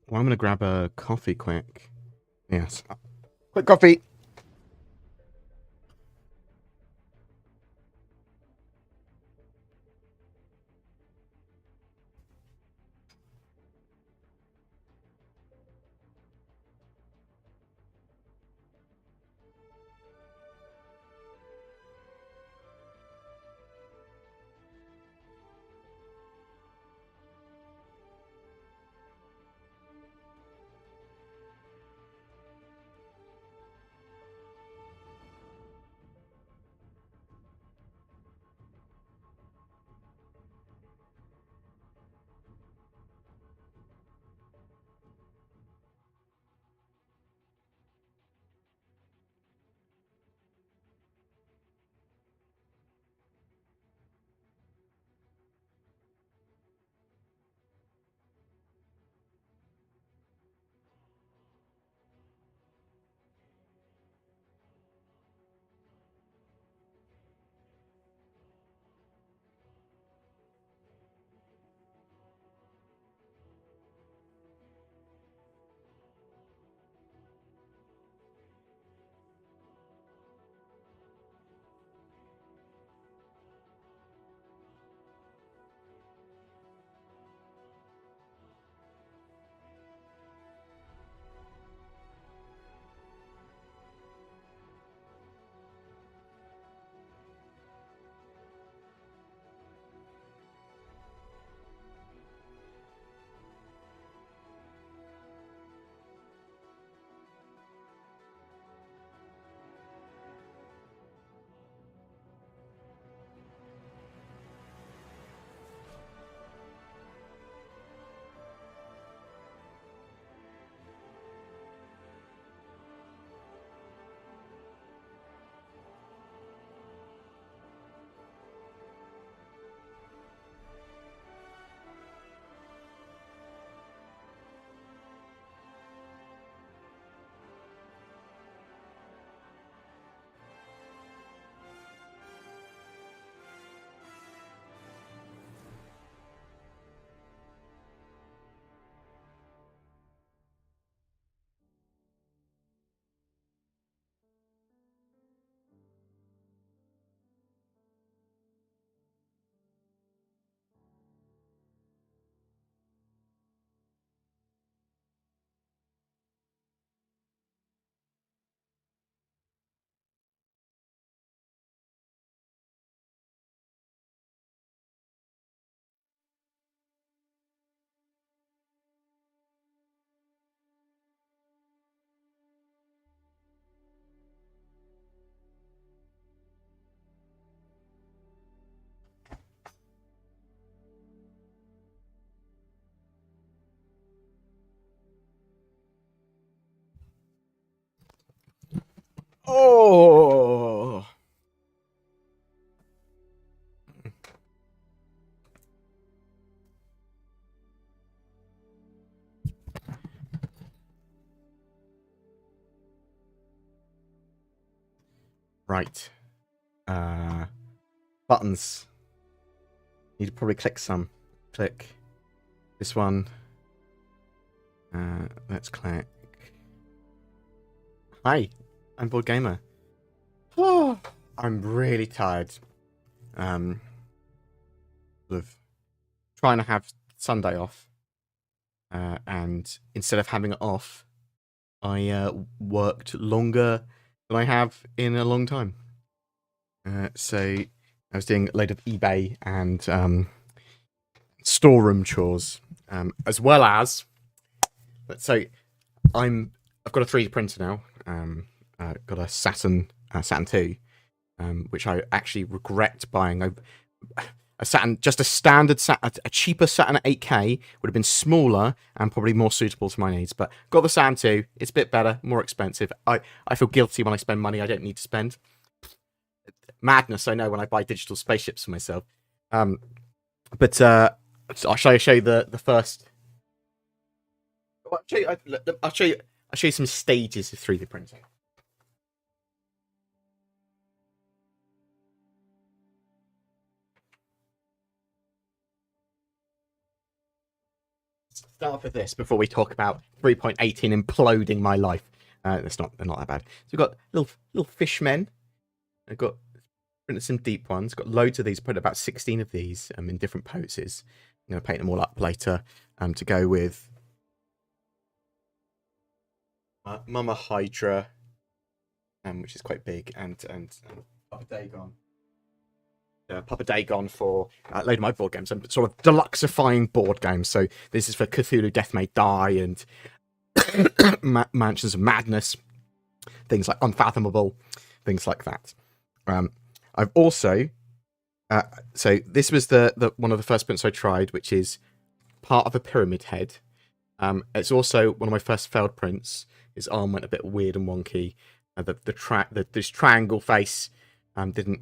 Well, I'm gonna grab a coffee quick. Yes. Quick coffee. Oh. Right. Uh, buttons. Need to probably click some. Click this one. Let's click. Hi, I'm BoredGamer. Oh, I'm really tired. Um, sort of trying to have Sunday off, and instead of having it off, I worked longer than I have in a long time. So I was doing a load of eBay and storeroom chores, as well as so I've got a 3D printer now. Got a Saturn 2, which I actually regret buying. A Saturn, just a standard a cheaper Saturn 8K would have been smaller and probably more suitable to my needs. But got the Saturn 2. It's a bit better, more expensive. I feel guilty when I spend money I don't need to spend. Madness, I know, when I buy digital spaceships for myself. Um, but I'll show you the first. I'll show you. I'll show you some stages of 3D printing. start with this before we talk about 3.18 imploding my life. They're not that bad. So we've got little fishmen. I've got printed some deep ones. Got loads of these. Put about 16 of these in different poses. I'm going to paint them all up later to go with Mama Hydra, which is quite big, and Papa Dagon. Papa Dagon for a load of my board games. I'm sort of deluxifying board games. So this is for Cthulhu, Death May Die, and Mansions of Madness, things like Unfathomable, things like that. I've also so this was the one of the first prints I tried, which is part of a pyramid head. It's also one of my first failed prints. His arm went a bit weird and wonky. This triangle face didn't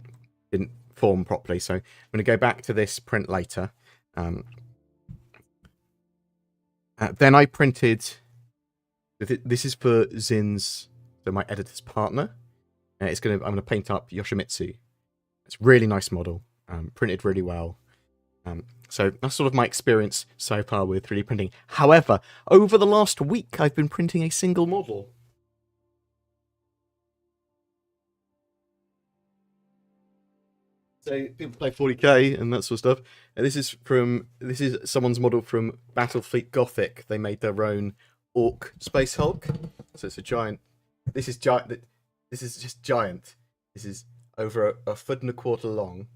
form properly. So I'm going to go back to this print later. Then I printed. This is for Zin's, so my editor's partner. I'm going to paint up Yoshimitsu. It's a really nice model, printed really well. So that's sort of my experience so far with 3D printing. However, over the last week, I've been printing a single model. So people play 40k and that sort of stuff. And this is someone's model from Battlefleet Gothic. They made their own Orc Space Hulk. So it's a giant. This is giant. This is just giant. This is over a foot and a quarter long,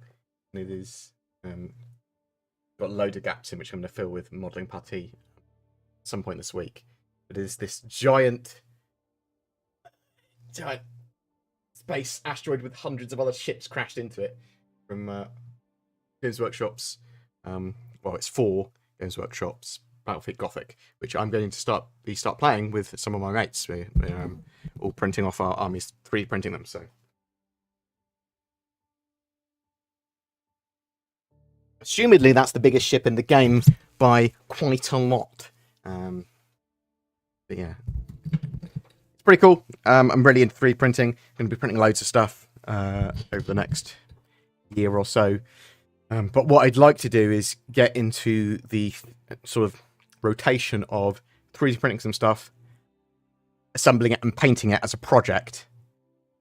and it is got a load of gaps in which I'm going to fill with modelling putty at some point this week. It is this giant space asteroid with hundreds of other ships crashed into it from Games Workshop's. Well, it's 4 Games Workshop's Battlefield Gothic, which I'm going to start playing with some of my mates. We're all printing off our armies, 3D printing them. So, assumedly, that's the biggest ship in the game by quite a lot. But yeah, it's pretty cool. I'm really into 3D printing. I'm going to be printing loads of stuff over the next year or so. But what I'd like to do is get into the sort of rotation of 3D printing some stuff, assembling it and painting it as a project.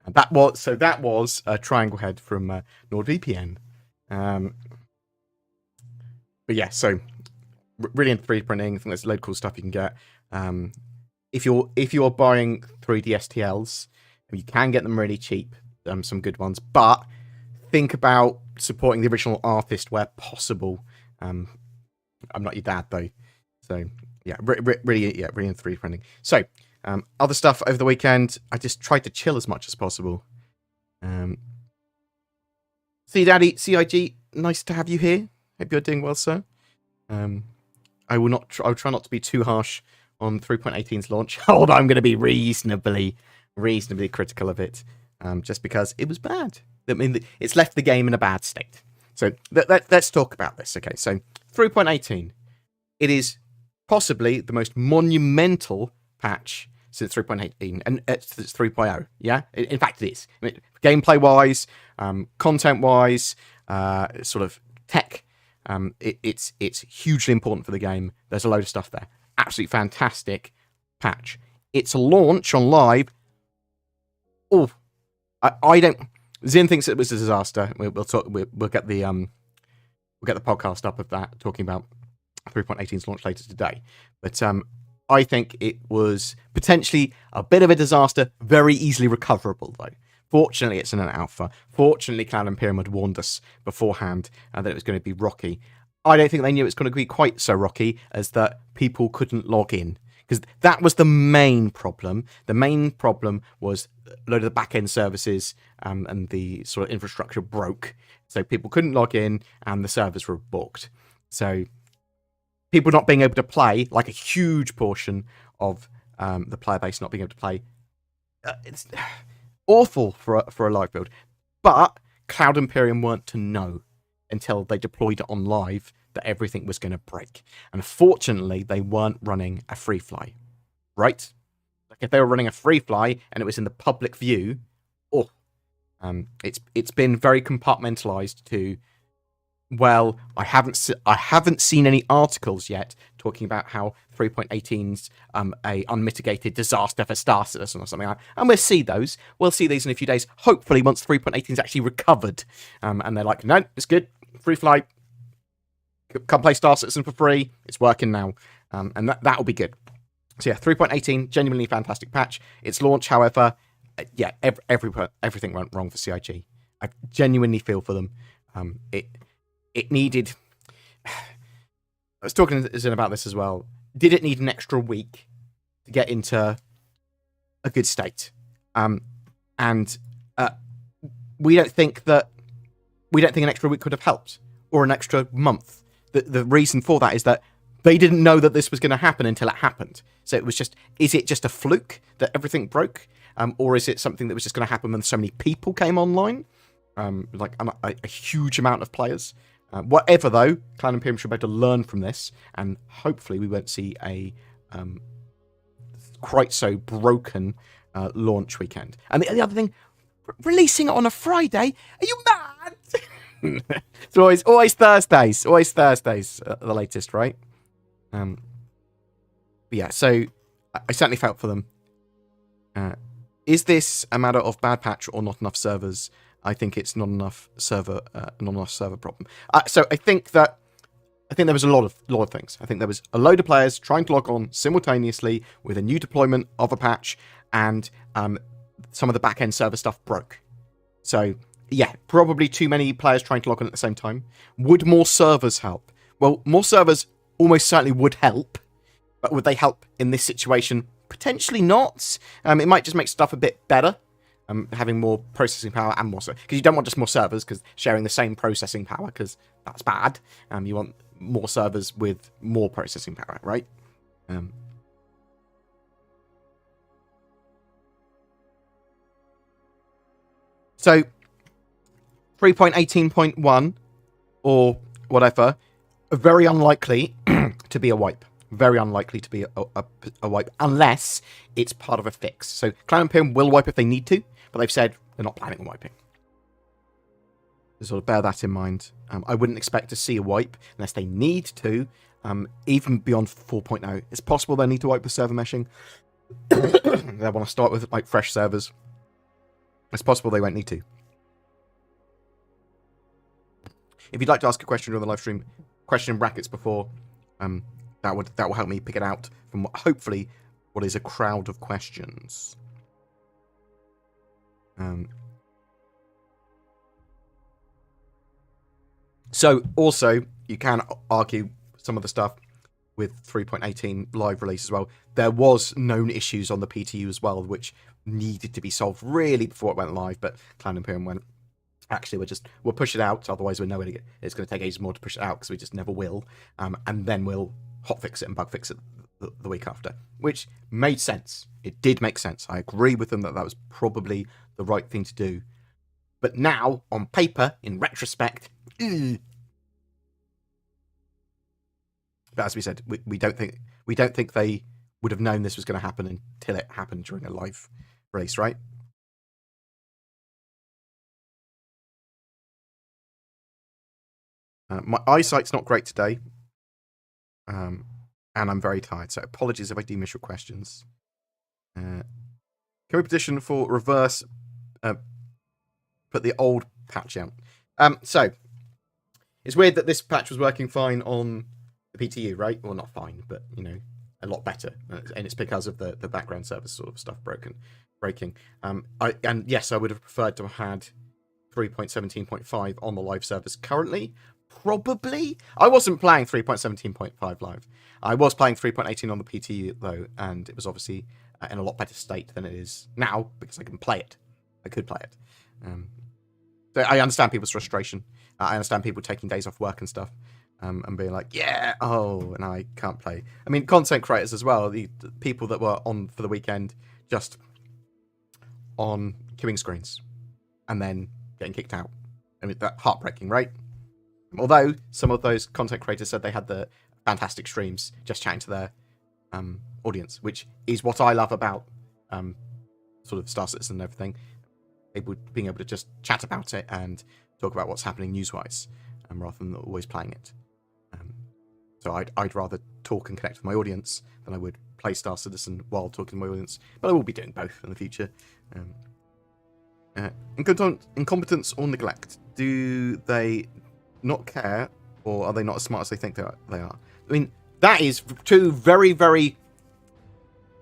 And that was a triangle head from NordVPN. But yeah, so really into 3D printing. I think there's a load of cool stuff you can get. If you're buying 3D STLs, you can get them really cheap. Some good ones, but think about supporting the original artist where possible. I'm not your dad though, so yeah, really into 3D printing. So other stuff over the weekend, I just tried to chill as much as possible. See, Daddy, CIG, nice to have you here. Hope you're doing well, sir. I'll try not to be too harsh on 3.18's launch. Although I'm going to be reasonably critical of it, just because it was bad. I mean, it's left the game in a bad state. So let's talk about this. Okay, so 3.18, it is possibly the most monumental patch since 3.18, and it's 3.0. Yeah, in fact, it is. I mean, gameplay-wise, content-wise, sort of tech. It's hugely important for the game. There's a load of stuff there. Absolutely fantastic patch. Its launch on live. Oh, I don't. Zin thinks it was a disaster. We'll talk. We'll get the podcast up of that, talking about 3.18's launch later today. But I think it was potentially a bit of a disaster, very easily recoverable though. Fortunately, it's in an alpha. Fortunately, Cloud Imperium had warned us beforehand that it was going to be rocky. I don't think they knew it was going to be quite so rocky as that people couldn't log in. Because that was the main problem. The main problem was a load of the back-end services and the sort of infrastructure broke. So people couldn't log in and the servers were booked. So people not being able to play, like a huge portion of the player base not being able to play, it's awful for a live build. But Cloud Imperium weren't to know until they deployed it on live that everything was going to break. And fortunately, they weren't running a free fly, right? Like if they were running a free fly and it was in the public view, it's been very compartmentalized to Well, I haven't seen any articles yet talking about how 3.18's a unmitigated disaster for Star Citizen or something like that. And we'll see those. We'll see these in a few days. Hopefully, once 3.18's actually recovered, and they're like, no, it's good, free flight. Come play Star Citizen for free. It's working now, and that'll be good. So yeah, 3.18, genuinely fantastic patch. Its launch, however, yeah, everything went wrong for CIG. I genuinely feel for them. It needed. I was talking to Zin about this as well. Did it need an extra week to get into a good state? And we don't think an extra week could have helped, or an extra month. The reason for that is that they didn't know that this was going to happen until it happened. So it was just, is it just a fluke that everything broke? Or is it something that was just going to happen when so many people came online? Like a huge amount of players. Whatever, though, Clan Imperium should be able to learn from this, and hopefully we won't see a quite so broken launch weekend. And the other thing, releasing it on a Friday? Are you mad? It's always Thursdays. Always Thursdays at the latest, right? But yeah, so I certainly felt for them. Is this a matter of bad patch or not enough servers? I think it's not enough server problem. So I think there was a lot of things. I think there was a load of players trying to log on simultaneously with a new deployment of a patch, and some of the back end server stuff broke. So yeah, probably too many players trying to log on at the same time. Would more servers help? Well, more servers almost certainly would help, but would they help in this situation? Potentially not. It might just make stuff a bit better. Having more processing power and more servers, because you don't want just more servers because sharing the same processing power, because that's bad. You want more servers with more processing power, right? So 3.18.1 or whatever, very unlikely to be a wipe. Very unlikely to be a wipe unless it's part of a fix. So Clan Imperium will wipe if they need to, but they've said they're not planning on wiping. So sort of bear that in mind. I wouldn't expect to see a wipe unless they need to, even beyond 4.0. It's possible they need to wipe the server meshing. They want to start with like fresh servers. It's possible they won't need to. If you'd like to ask a question during the live stream, question in brackets before. That will help me pick it out from hopefully what is a crowd of questions. So also you can argue some of the stuff with 3.18 live release as well. There was known issues on the PTU as well, which needed to be solved really before it went live. But Clan Imperium went, actually, we'll push it out. Otherwise, we're nowhere to get. It's going to take ages more to push it out because we just never will. And then we'll hotfix it and bug fix it the week after, which made sense. It did make sense. I agree with them that was probably the right thing to do. But now, on paper, in retrospect, but as we said, we don't think they would have known this was going to happen until it happened during a live release, right? My eyesight's not great today. And I'm very tired, so apologies if I do miss your questions. Can we petition for reverse, put the old patch out? So, it's weird that this patch was working fine on the PTU, right? Well, not fine, but, a lot better. And it's because of the background service sort of stuff breaking. And yes, I would have preferred to have had 3.17.5 on the live servers currently. Probably. I wasn't playing 3.17.5 live. I was playing 3.18 on the PTU, though, and it was obviously in a lot better state than it is now, because I can play it. I could play it. So I understand people's frustration. I understand people taking days off work and stuff, and being like, and I can't play. I mean, content creators as well, the people that were on for the weekend just on queuing screens, and then getting kicked out. I mean, that's heartbreaking, right? Although some of those content creators said they had the fantastic streams just chatting to their audience, which is what I love about sort of Star Citizen and everything. Being able to just chat about it and talk about what's happening news-wise. rather than always playing it. So I'd rather talk and connect with my audience than I would play Star Citizen while talking to my audience. But I will be doing both in the future. Incompetence or neglect. Do they not care, or are they not as smart as they think they are? I mean, that is two very, very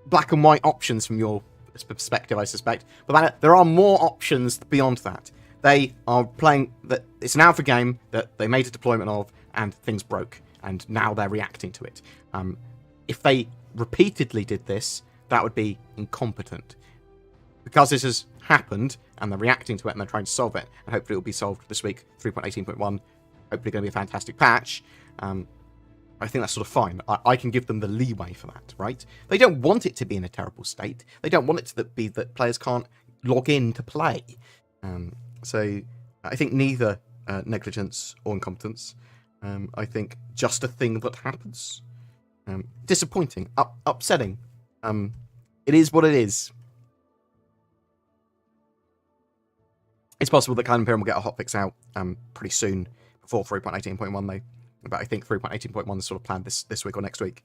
black and white options from your perspective, I suspect. But there are more options beyond that. They are playing that. It's an alpha game that they made a deployment of, and things broke, and now they're reacting to it. If they repeatedly did this, that would be incompetent. Because this has happened, and they're reacting to it, and they're trying to solve it, and hopefully it will be solved this week. 3.18.1, hopefully going to be a fantastic patch. I think that's sort of fine. I can give them the leeway for that, right? They don't want it to be in a terrible state. They don't want it to be that players can't log in to play. So I think neither negligence or incompetence. I think just a thing that happens. Disappointing, upsetting. It is what it is. It's possible that Clan Imperium will get a hotfix out pretty soon, before 3.18.1 though. But I think 3.18.1 is sort of planned this week or next week. Do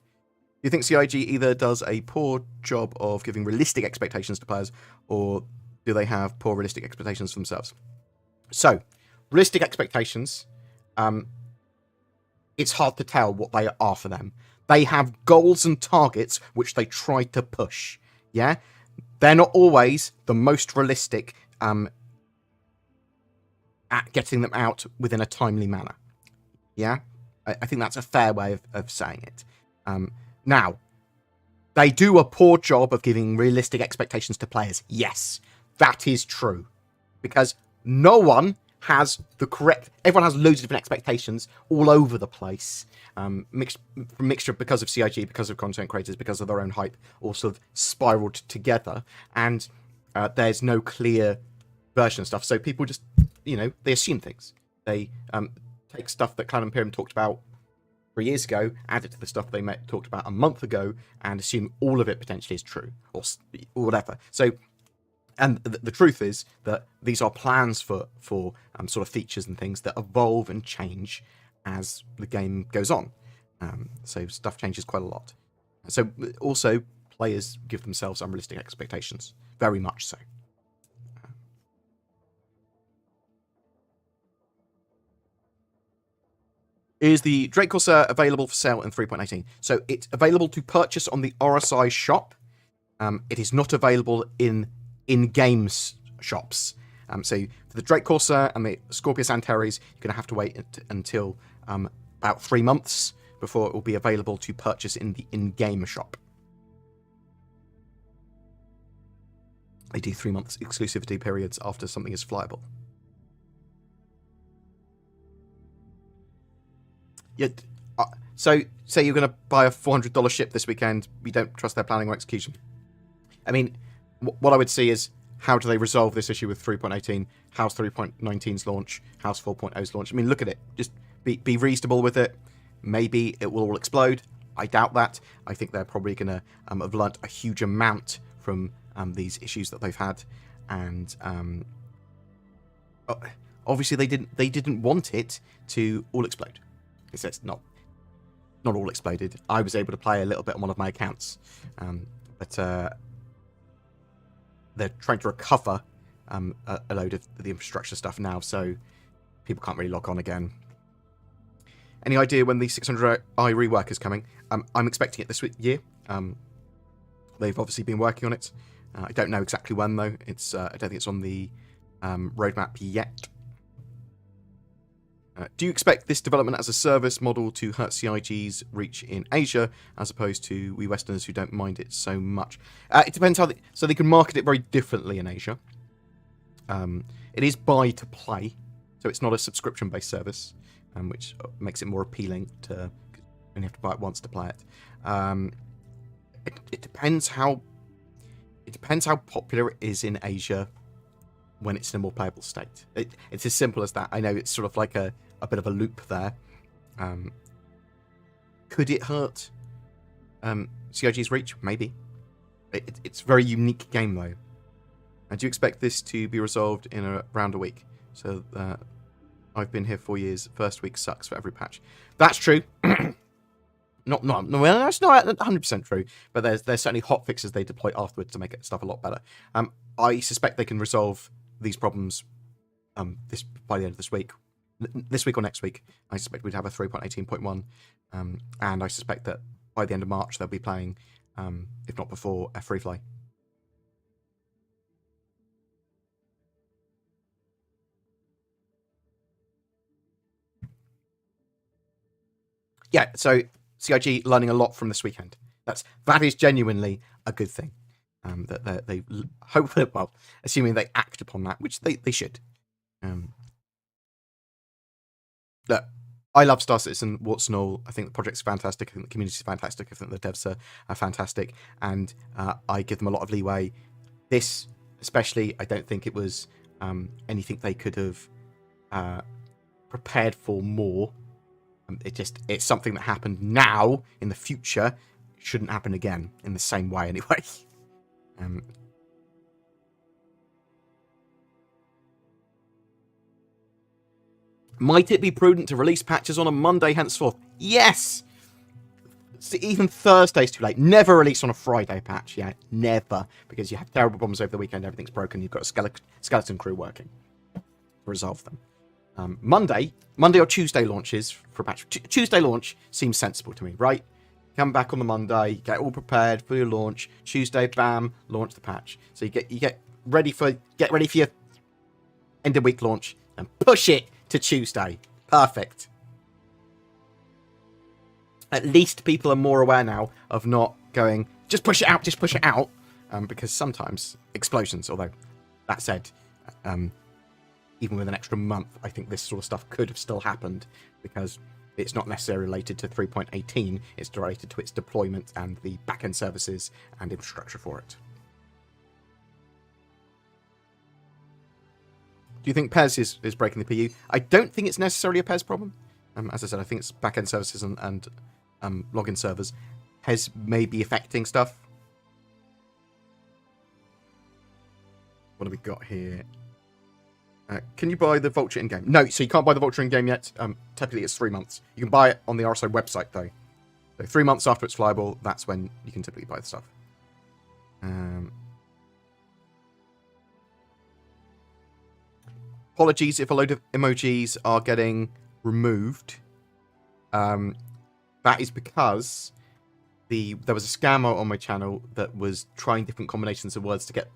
you think CIG either does a poor job of giving realistic expectations to players, or do they have poor realistic expectations for themselves? So, realistic expectations, it's hard to tell what they are for them. They have goals and targets which they try to push. Yeah? They're not always the most realistic at getting them out within a timely manner. Yeah? I think that's a fair way of saying it. Now, they do a poor job of giving realistic expectations to players. Yes, that is true. Because no one has the correct... Everyone has loads of different expectations all over the place. Mixture because of CIG, because of content creators, because of their own hype, all sort of spiraled together. And there's no clear version of stuff. So people just, they assume things. They take stuff that Clan Imperium talked about 3 years ago, add it to the stuff they talked about a month ago, and assume all of it potentially is true, or whatever. So, and the truth is that these are plans for sort of features and things that evolve and change as the game goes on. So stuff changes quite a lot. So also, players give themselves unrealistic expectations, very much so. Is the Drake Corsair available for sale in 3.18? So it's available to purchase on the RSI shop. It is not available in in-game shops. So for the Drake Corsair and the Scorpius Antares, you're going to have to wait until about 3 months before it will be available to purchase in the in-game shop. They do 3 months exclusivity periods after something is flyable. Yeah, so say you're going to buy a $400 ship this weekend, you don't trust their planning or execution. I mean, what I would see is, how do they resolve this issue with 3.18? How's 3.19's launch? How's 4.0's launch? I mean, look at it. Just be reasonable with it. Maybe it will all explode. I doubt that. I think they're probably going to have learnt a huge amount from these issues that they've had. And obviously they didn't want it to all explode. It's not all exploded. I was able to play a little bit on one of my accounts, but they're trying to recover a load of the infrastructure stuff now, so people can't really log on again. Any idea when the 600i rework is coming? I'm expecting it this year. They've obviously been working on it. I don't know exactly when though. It's I don't think it's on the roadmap yet. Do you expect this development as a service model to hurt CIG's reach in Asia, as opposed to we Westerners who don't mind it so much? It depends how so they can market it very differently in Asia. It is buy to play, so it's not a subscription-based service, which makes it more appealing to. You only have to buy it once to play it. It depends how. It depends how popular it is in Asia when it's in a more playable state. It's as simple as that. I know it's sort of like a bit of a loop there. Could it hurt CIG's reach? Maybe. It's a very unique game, though. Do you expect this to be resolved in around a week? So I've been here 4 years. First week sucks for every patch. That's true. Well, that's not 100% true, but there's certainly hot fixes they deploy afterwards to make stuff a lot better. I suspect they can resolve these problems this by the end of this week or next week. I suspect we'd have a 3.18.1, and I suspect that by the end of March they'll be playing, if not before, a free fly. Yeah, so CIG learning a lot from this weekend. That is genuinely a good thing. That they hopefully, well, assuming they act upon that, which they should. Look, I love Star Citizen, warts and all. I think the project's fantastic. I think the community's fantastic. I think the devs are fantastic, and I give them a lot of leeway. This, especially, I don't think it was anything they could have prepared for more. It's something that happened now. In the future, it shouldn't happen again in the same way anyway. Might it be prudent to release patches on a Monday henceforth? Yes! See, even Thursday's too late. Never release on a Friday patch. Yeah, never. Because you have terrible problems over the weekend. Everything's broken. You've got a skeleton crew working to resolve them. Monday or Tuesday launches for a patch. Tuesday launch seems sensible to me, right? Come back on the Monday, get all prepared for your launch. Tuesday, bam, launch the patch. So you get ready for your end of week launch and push it to Tuesday. Perfect. At least people are more aware now of not going, just push it out, because sometimes explosions, although that said, even with an extra month, I think this sort of stuff could have still happened, because it's not necessarily related to 3.18, it's related to its deployment and the backend services and infrastructure for it. Do you think PES is breaking the PU? I don't think it's necessarily a PES problem. As I said, I think it's backend services and login servers. PES may be affecting stuff. What have we got here? Can you buy the Vulture in-game? No, so you can't buy the Vulture in-game yet. Technically, it's 3 months. You can buy it on the RSI website, though. So 3 months after it's flyable, that's when you can typically buy the stuff. Apologies if a load of emojis are getting removed. That is because there was a scammer on my channel that was trying different combinations of words to get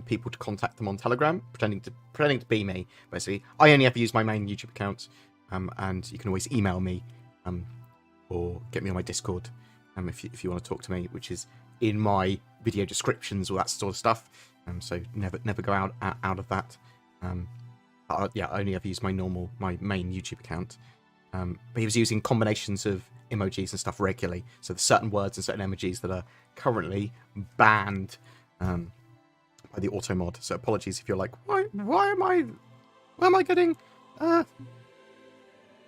people to contact them on Telegram, pretending to be me. Basically, I only ever use my main YouTube account, and you can always email me, or get me on my Discord, if you want to talk to me, which is in my video descriptions, all that sort of stuff. So never go out of that. Yeah, I only ever use my main YouTube account. But he was using combinations of emojis and stuff regularly. So there's certain words and certain emojis that are currently banned by the auto mod. So apologies if you're like, why am I getting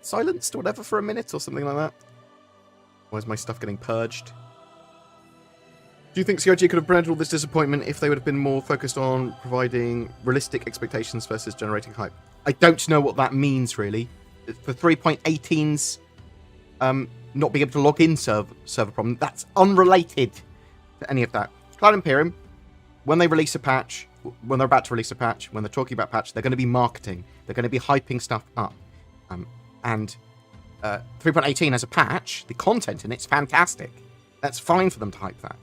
silenced or whatever for a minute or something like that? Why is my stuff getting purged? Do you think CIG could have prevented all this disappointment if they would have been more focused on providing realistic expectations versus generating hype? I don't know what that means, really. For 3.18's not being able to log in server problem, that's unrelated to any of that. Cloud Imperium, when they release a patch, when they're about to release a patch, when they're talking about patch, they're going to be marketing. They're going to be hyping stuff up. And 3.18 as a patch, the content in it's fantastic. That's fine for them to hype that.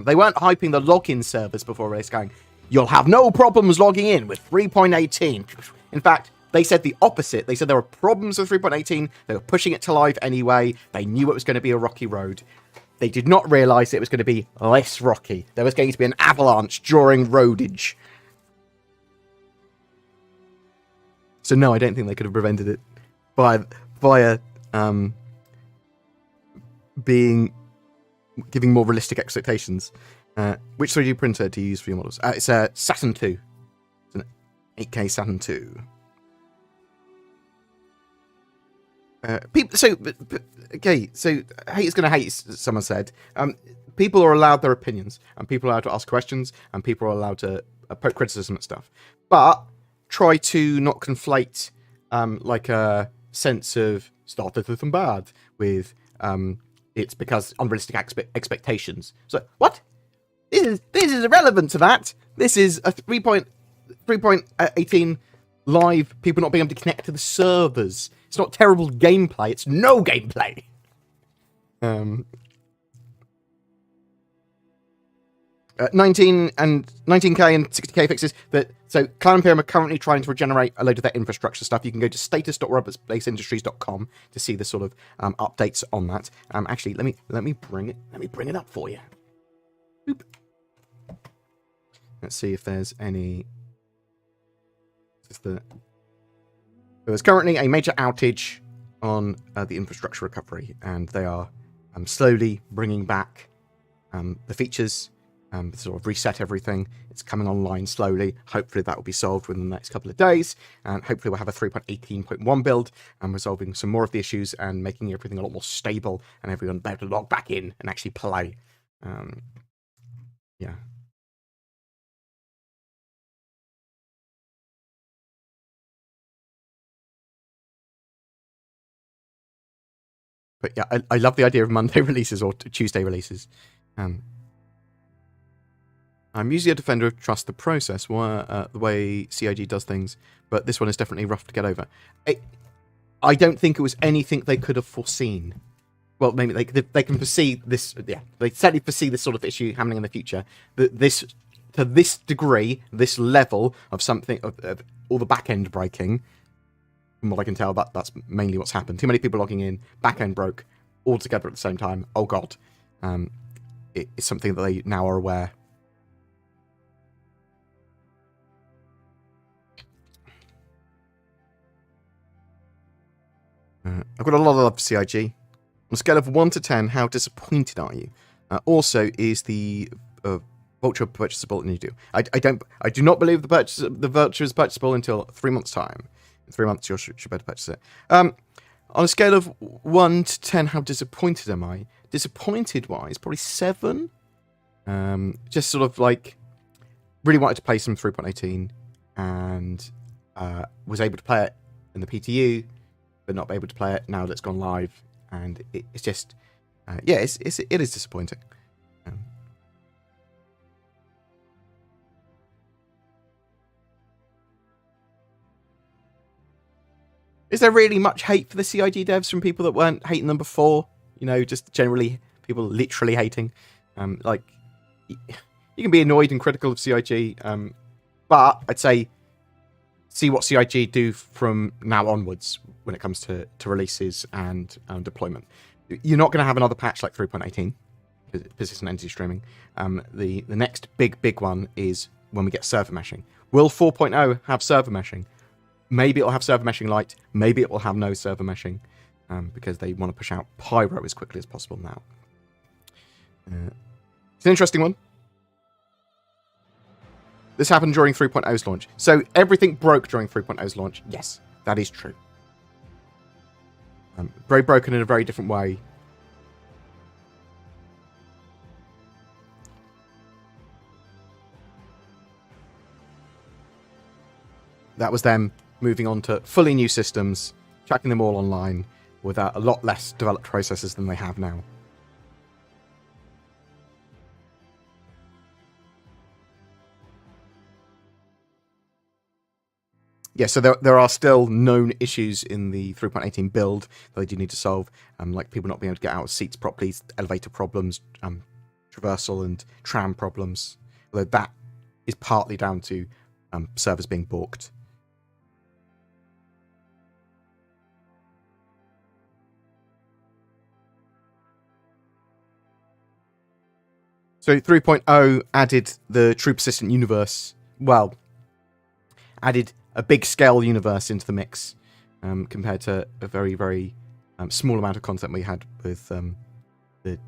They weren't hyping the login servers before release, going, you'll have no problems logging in with 3.18. In fact, they said the opposite. They said there were problems with 3.18. They were pushing it to live anyway. They knew it was going to be a rocky road. They did not realise it was going to be less rocky. There was going to be an avalanche during roadage. So no, I don't think they could have prevented it via giving more realistic expectations. Which 3D printer do you use for your models? It's a Saturn II. It's an 8K Saturn II. So haters gonna hate, someone said. People are allowed their opinions, and people are allowed to ask questions, and people are allowed to poke criticism at stuff. But try to not conflate like a sense of started with them bad with it's because unrealistic expectations. So what? This is irrelevant to that. This is a 3.18 live, people not being able to connect to the servers. It's not terrible gameplay, it's no gameplay. 19k and 60k fixes. So Cloud Imperium are currently trying to regenerate a load of their infrastructure stuff. You can go to status.robotspaceindustries.com to see the sort of updates on that. Actually, let me bring it up for you. Boop. Let's see if there's any. There's currently a major outage on the infrastructure recovery, and they are slowly bringing back the features. Sort of reset everything. It's coming online slowly. Hopefully that will be solved within the next couple of days, and hopefully we'll have a 3.18.1 build and resolving some more of the issues and making everything a lot more stable and everyone be able to log back in and actually play. Yeah. But yeah, I love the idea of Monday releases or Tuesday releases. I'm usually a defender of trust the process, the way CIG does things, but this one is definitely rough to get over. I don't think it was anything they could have foreseen. Well, maybe they can foresee this. Yeah, they certainly foresee this sort of issue happening in the future. This, to this degree, this level of something of all the back end breaking. From what I can tell, that's mainly what's happened. Too many people logging in, back end broke, all together at the same time. Oh god, it's something that they now are aware. I've got a lot of love for CIG. On a scale of 1 to 10, how disappointed are you? Also, is the Vulture purchasable? And you do. I do not believe the Vulture is purchasable until 3 months' time. In 3 months, you should better purchase it. On a scale of 1 to 10, how disappointed am I? Disappointed-wise, probably 7. Just sort of like, really wanted to play some 3.18 and was able to play it in the PTU, but not be able to play it now that it's gone live, and it's just yeah, it is disappointing. Is there really much hate for the CIG devs from people that weren't hating them before? You know, just generally people literally hating. Like, you can be annoyed and critical of CIG, but I'd say see what CIG do from now onwards when it comes to releases and deployment. You're not going to have another patch like 3.18 persistent entity streaming. The next big one is when we get server meshing. Will 4.0 have server meshing? Maybe it'll have server meshing light. Maybe it will have no server meshing because they want to push out Pyro as quickly as possible now. It's an interesting one. This happened during 3.0's launch. So everything broke during 3.0's launch. Yes, that is true. Very broken in a very different way. That was them moving on to fully new systems, chucking them all online with a lot less developed processes than they have now. Yeah, so there are still known issues in the 3.18 build that they do need to solve, like people not being able to get out of seats properly, elevator problems, traversal and tram problems, although that is partly down to servers being balked. So 3.0 added the True Persistent universe, well, added a big scale universe into the mix compared to a very, very small amount of content we had with the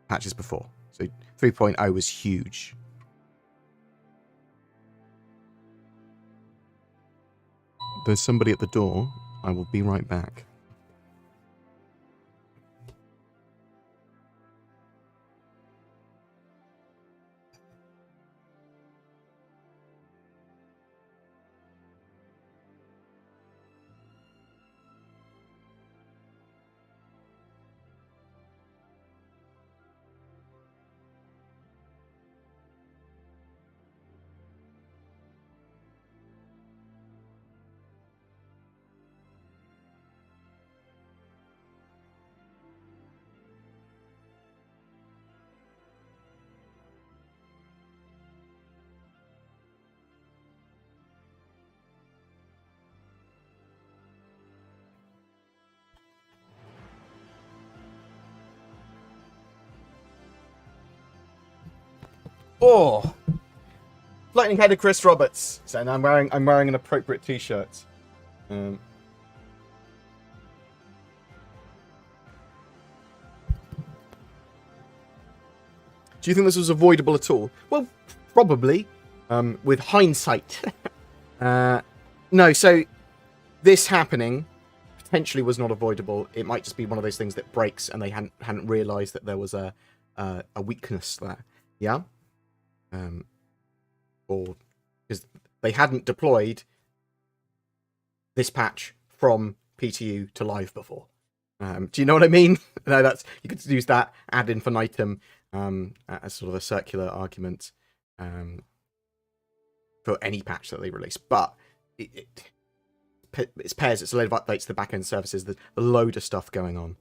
patches before. So 3.0 was huge. There's somebody at the door. I will be right back. Oh, lightning-headed Chris Roberts saying I'm wearing an appropriate T-shirt. Do you think this was avoidable at all? Well, probably. With hindsight. No, so this happening potentially was not avoidable. It might just be one of those things that breaks and they hadn't realised that there was a weakness there. Yeah? Or because they hadn't deployed this patch from PTU to live before. Do you know what I mean? No, that's, you could use that ad infinitum as sort of a circular argument for any patch that they release. But it's pairs, it's a load of updates to the back-end services, there's a load of stuff going on.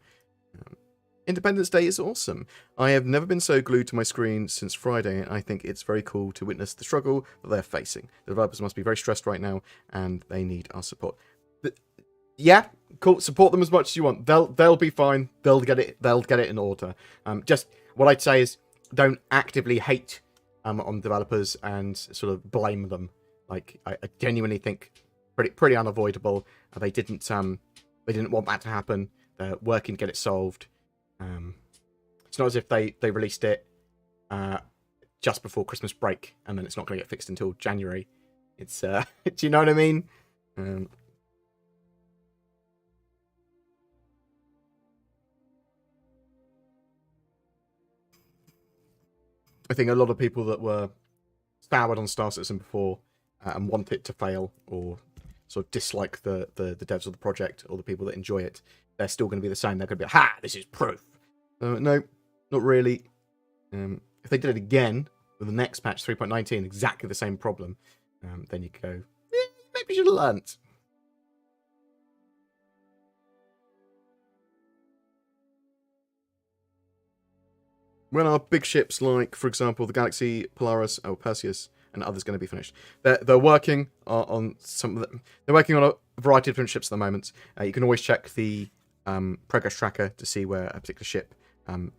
Independence Day is awesome. I have never been so glued to my screen since Friday, and I think it's very cool to witness the struggle that they're facing. The developers must be very stressed right now, and they need our support. But, yeah, cool. Support them as much as you want. They'll be fine. They'll get it in order. Just what I'd say is don't actively hate on developers and sort of blame them. Like I genuinely think pretty unavoidable. They didn't want that to happen. They're working to get it solved. It's not as if they released it just before Christmas break and then it's not going to get fixed until January. It's do you know what I mean? I think a lot of people that were soured on Star Citizen before and want it to fail or sort of dislike the devs of the project or the people that enjoy it, they're still going to be the same. They're going to be like, ha, this is proof. No, not really. If they did it again with the next patch, 3.19, exactly the same problem, then you could go, maybe you should have learnt. When are big ships like, for example, the Galaxy, Polaris, or Perseus, and others going to be finished? They're working on some of them. They're working on a variety of different ships at the moment. You can always check the progress tracker to see where a particular ship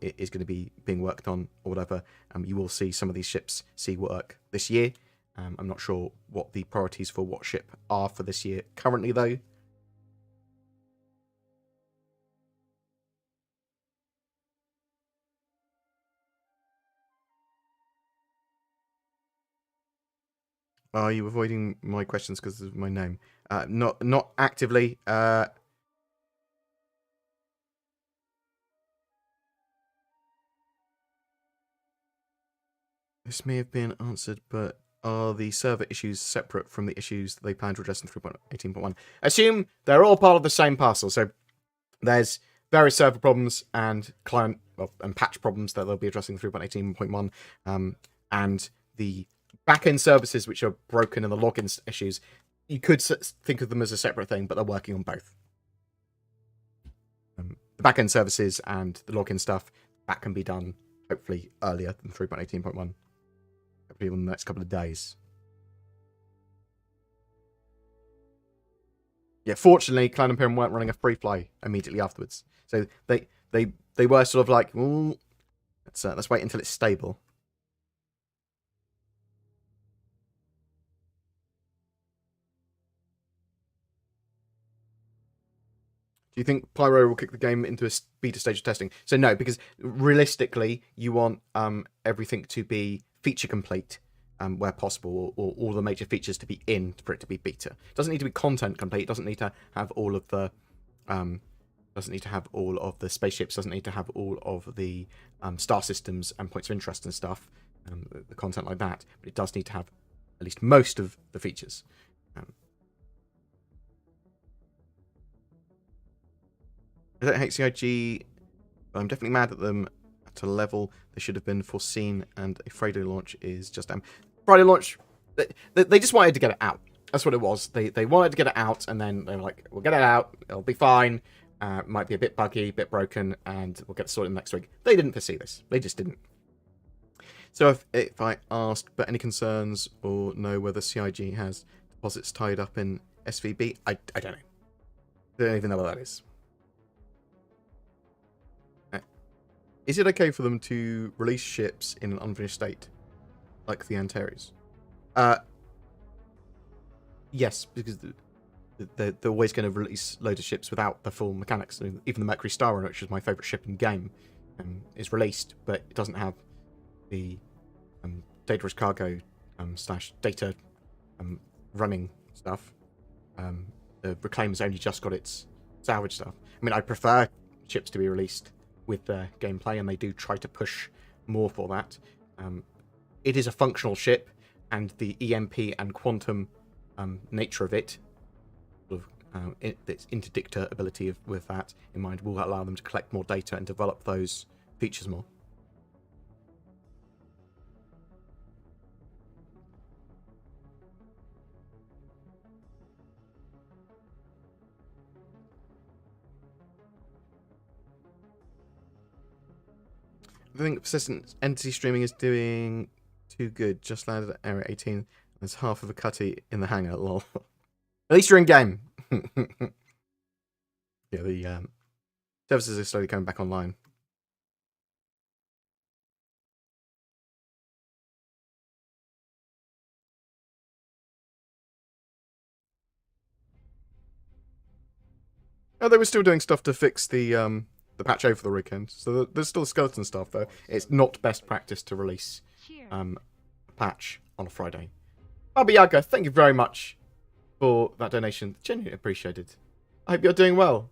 is going to be being worked on or whatever. You will see some of these ships see work this year. I'm not sure what the priorities for what ship are for this year currently, though. Are you avoiding my questions because of my name? Not actively. This may have been answered, but are the server issues separate from the issues that they plan to address in 3.18.1? Assume they're all part of the same parcel. So there's various server problems and client and patch problems that they'll be addressing in 3.18.1, and the backend services which are broken and the login issues. You could think of them as a separate thing, but they're working on both. The backend services and the login stuff, that can be done hopefully earlier than 3.18.1. Hopefully in the next couple of days. Yeah, fortunately, Clan Imperium weren't running a free fly immediately afterwards. So they were sort of like, ooh, let's wait until it's stable. Do you think Pyro will kick the game into a beta stage of testing? So no, because realistically, you want everything to be feature complete where possible, or all the major features to be in for it to be beta. It doesn't need to be content complete. It doesn't need to have all of the spaceships. Doesn't need to have all of the star systems and points of interest and stuff. The content like that, but it does need to have at least most of the features. I don't hate CIG, but I'm definitely mad at them at a level they should have been foreseen, and a Friday launch is just Friday launch, they just wanted to get it out. That's what it was. They wanted to get it out, and then they were like, we'll get it out, it'll be fine, might be a bit buggy, a bit broken, and we'll get it sorted next week. They didn't foresee this. They just didn't. So if I asked, but any concerns or know whether CIG has deposits tied up in SVB, I don't know. I don't even know what that is. Is it okay for them to release ships in an unfinished state? like the Antares. Yes, because they're always going to release loads of ships without the full mechanics. Even the Mercury Star Runner, which is my favourite ship in game, is released, but it doesn't have the data as cargo slash data running stuff. The Reclaimer's only just got its salvage stuff. I mean, I prefer ships to be released with their gameplay, and they do try to push more for that. It is a functional ship, and the EMP and quantum nature of it, its interdictor ability with that in mind, will allow them to collect more data and develop those features more. I think persistent entity streaming is doing too good. Just landed at area 18. There's half of a cutty in the hangar. Lol. At least you're in game. Yeah, the services are slowly coming back online. Oh, they were still doing stuff to fix the patch over the weekend. So there's still skeleton stuff though. It's not best practice to release a patch on a Friday. Baba Yaga, thank you very much for that donation. Genuinely appreciated. I hope you're doing well.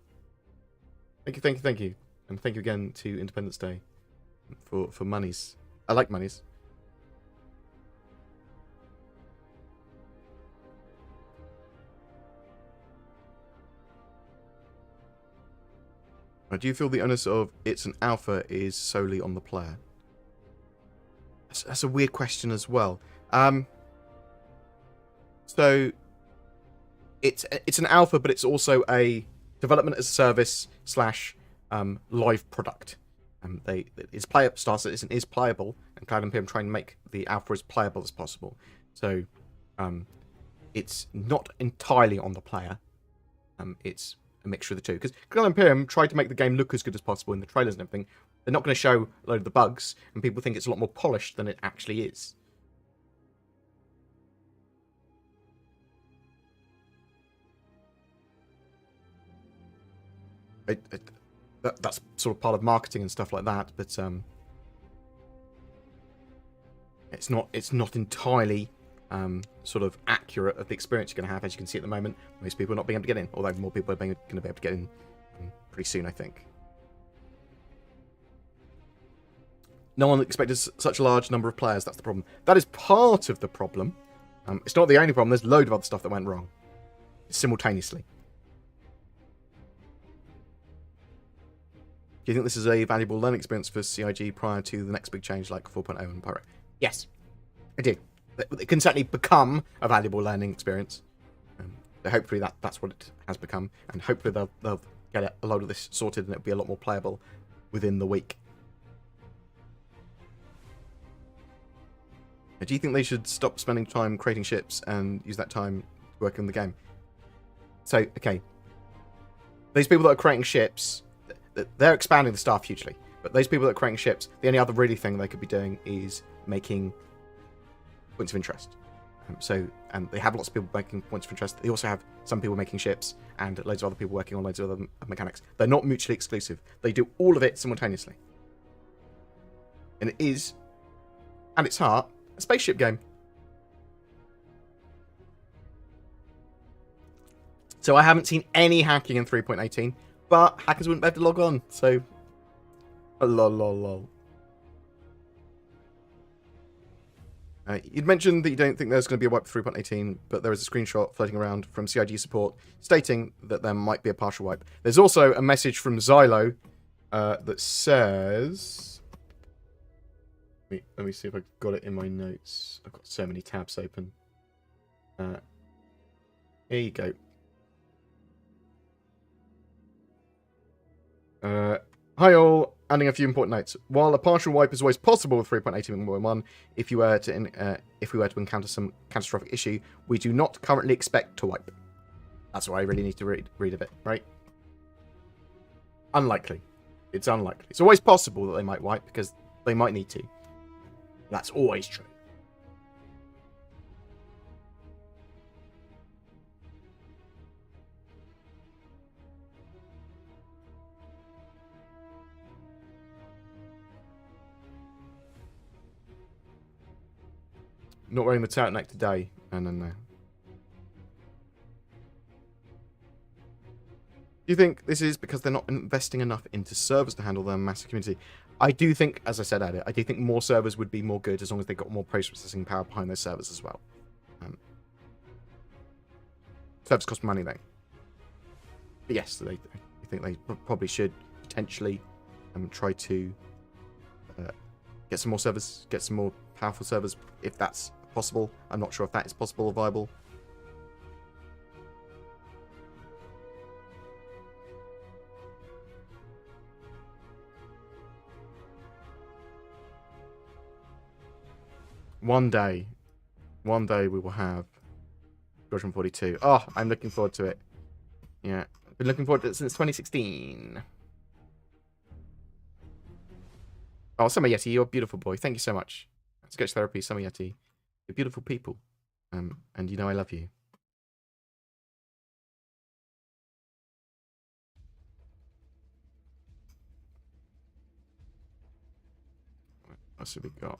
Thank you, thank you, thank you. And thank you again to Independence Day for monies. I like monies. Do you feel the onus of it's an alpha is solely on the player? That's a weird question as well. So it's an alpha, but it's also a development as a service slash live product. It's playable. Star Citizen is playable, and Cloud Imperium trying to make the alpha as playable as possible. So it's not entirely on the player. It's a mixture of the two. Because Cloud Imperium tried to make the game look as good as possible in the trailers and everything. They're not going to show a load of the bugs, and people think it's a lot more polished than it actually is. That's sort of part of marketing and stuff like that, but it's not entirely sort of accurate of the experience you're going to have. As you can see at the moment, most people are not being able to get in, although more people are going to be able to get in pretty soon, I think. No one expected such a large number of players. That's the problem. That is part of the problem. It's not the only problem. There's a load of other stuff that went wrong simultaneously. Do you think this is a valuable learning experience for CIG prior to the next big change like 4.0 and Pyro? Yes, I do. It can certainly become a valuable learning experience. So hopefully that's what it has become, and hopefully they'll get a load of this sorted and it'll be a lot more playable within the week. Do you think they should stop spending time creating ships and use that time to work on the game? So, okay. Those people that are creating ships, they're expanding the staff hugely. But those people that are creating ships, the only other really thing they could be doing is making points of interest. So they have lots of people making points of interest. They also have some people making ships and loads of other people working on loads of other mechanics. They're not mutually exclusive. They do all of it simultaneously. And it is, at its heart, a spaceship game. So I haven't seen any hacking in 3.18, but hackers wouldn't be able to log on, so... lol. You'd mentioned that you don't think there's going to be a wipe for 3.18, but there is a screenshot floating around from CIG support stating that there might be a partial wipe. There's also a message from Xylo that says... Let me see if I've got it in my notes. I've got so many tabs open. Here you go. Hi all, adding a few important notes. While a partial wipe is always possible with 3.18.1, if we were to encounter some catastrophic issue, we do not currently expect to wipe. That's what I really need to read of it, right? Unlikely. It's unlikely. It's always possible that they might wipe because they might need to. That's always true. Not wearing the turtleneck today. No. Do you think this is because they're not investing enough into servers to handle their massive community? I do think, as I said earlier, I do think more servers would be more good as long as they got more post-processing power behind those servers as well. Servers cost money, though. But yes, I think they probably should potentially try to get some more servers, get some more powerful servers, if that's possible. I'm not sure if that is possible or viable. One day we will have Squadron 42. Oh, I'm looking forward to it. Yeah, I've been looking forward to it since 2016. Oh, Summer Yeti, you're a beautiful boy. Thank you so much. Sketch Therapy, Summer Yeti. You're beautiful people. And you know I love you. What else have we got?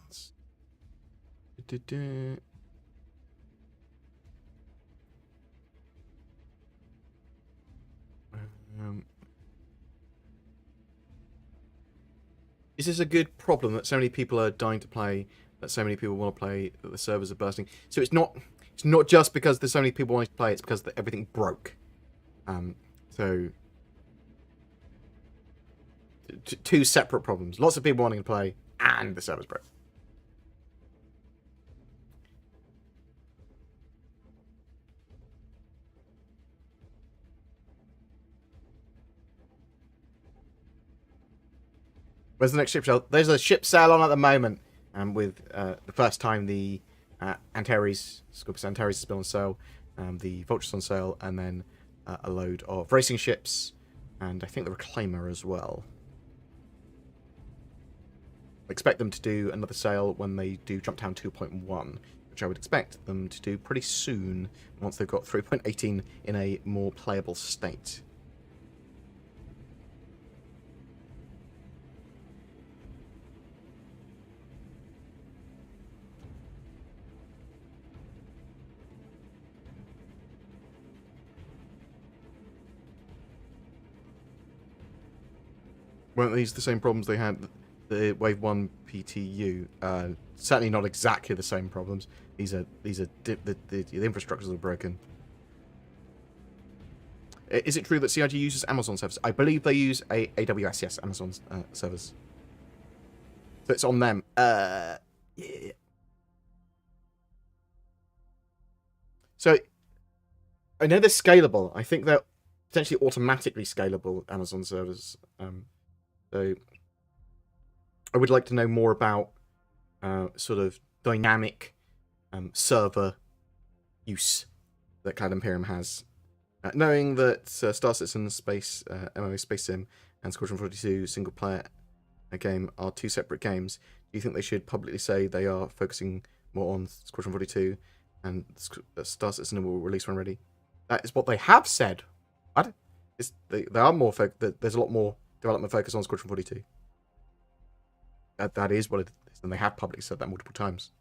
Is this a good problem that so many people are dying to play, that so many people want to play, that the servers are bursting? So it's not just because there's so many people wanting to play, it's because everything broke. So two separate problems. Lots of people wanting to play, and the servers broke. Where's the next ship sale? There's a ship sale on at the moment, and with the first time the Antares, Scorpius Antares is still on sale, the Vulture's on sale, and then a load of racing ships, and I think the Reclaimer as well. I expect them to do another sale when they do Jumptown 2.1, which I would expect them to do pretty soon, once they've got 3.18 in a more playable state. Weren't these the same problems they had the Wave 1 PTU? Certainly not exactly the same problems. The infrastructures are broken. Is it true that CIG uses Amazon servers? I believe they use AWS, yes, Amazon servers. So it's on them. Yeah. So I know they're scalable. I think they're potentially automatically scalable, Amazon servers. So I would like to know more about sort of dynamic server use that Cloud Imperium has. Knowing that Star Citizen Space, MMO Space Sim, and Squadron 42 single player game are two separate games, do you think they should publicly say they are focusing more on Squadron 42 and Star Citizen will release when ready? That is what they have said. They are more there's a lot more development focus on Squadron 42. That is what it is, and they have publicly said that multiple times.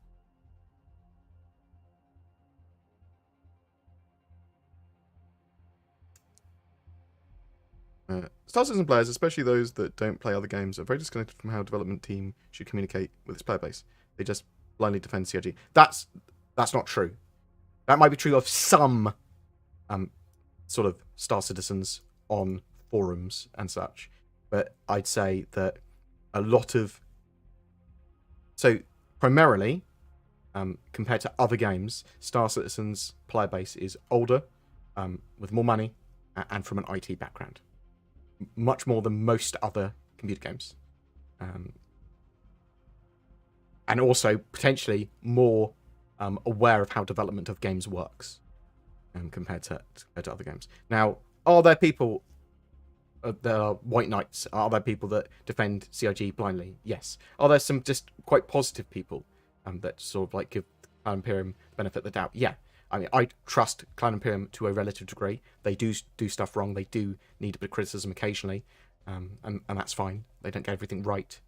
Star Citizen players, especially those that don't play other games, are very disconnected from how a development team should communicate with its player base. They just blindly defend CIG. That's not true. That might be true of some sort of Star Citizens on forums and such, but I'd say that a lot of... So, primarily, compared to other games, Star Citizen's player base is older, with more money, and from an IT background. Much more than most other computer games. And also, potentially, more aware of how development of games works compared to other games. Now, are there people... there are white knights? Are there people that defend CIG blindly? Yes. Are there some just quite positive people that sort of like give Cloud Imperium benefit of the doubt? Yeah. I mean, I trust Cloud Imperium to a relative degree. They do stuff wrong. They do need a bit of criticism occasionally, and that's fine. They don't get everything right.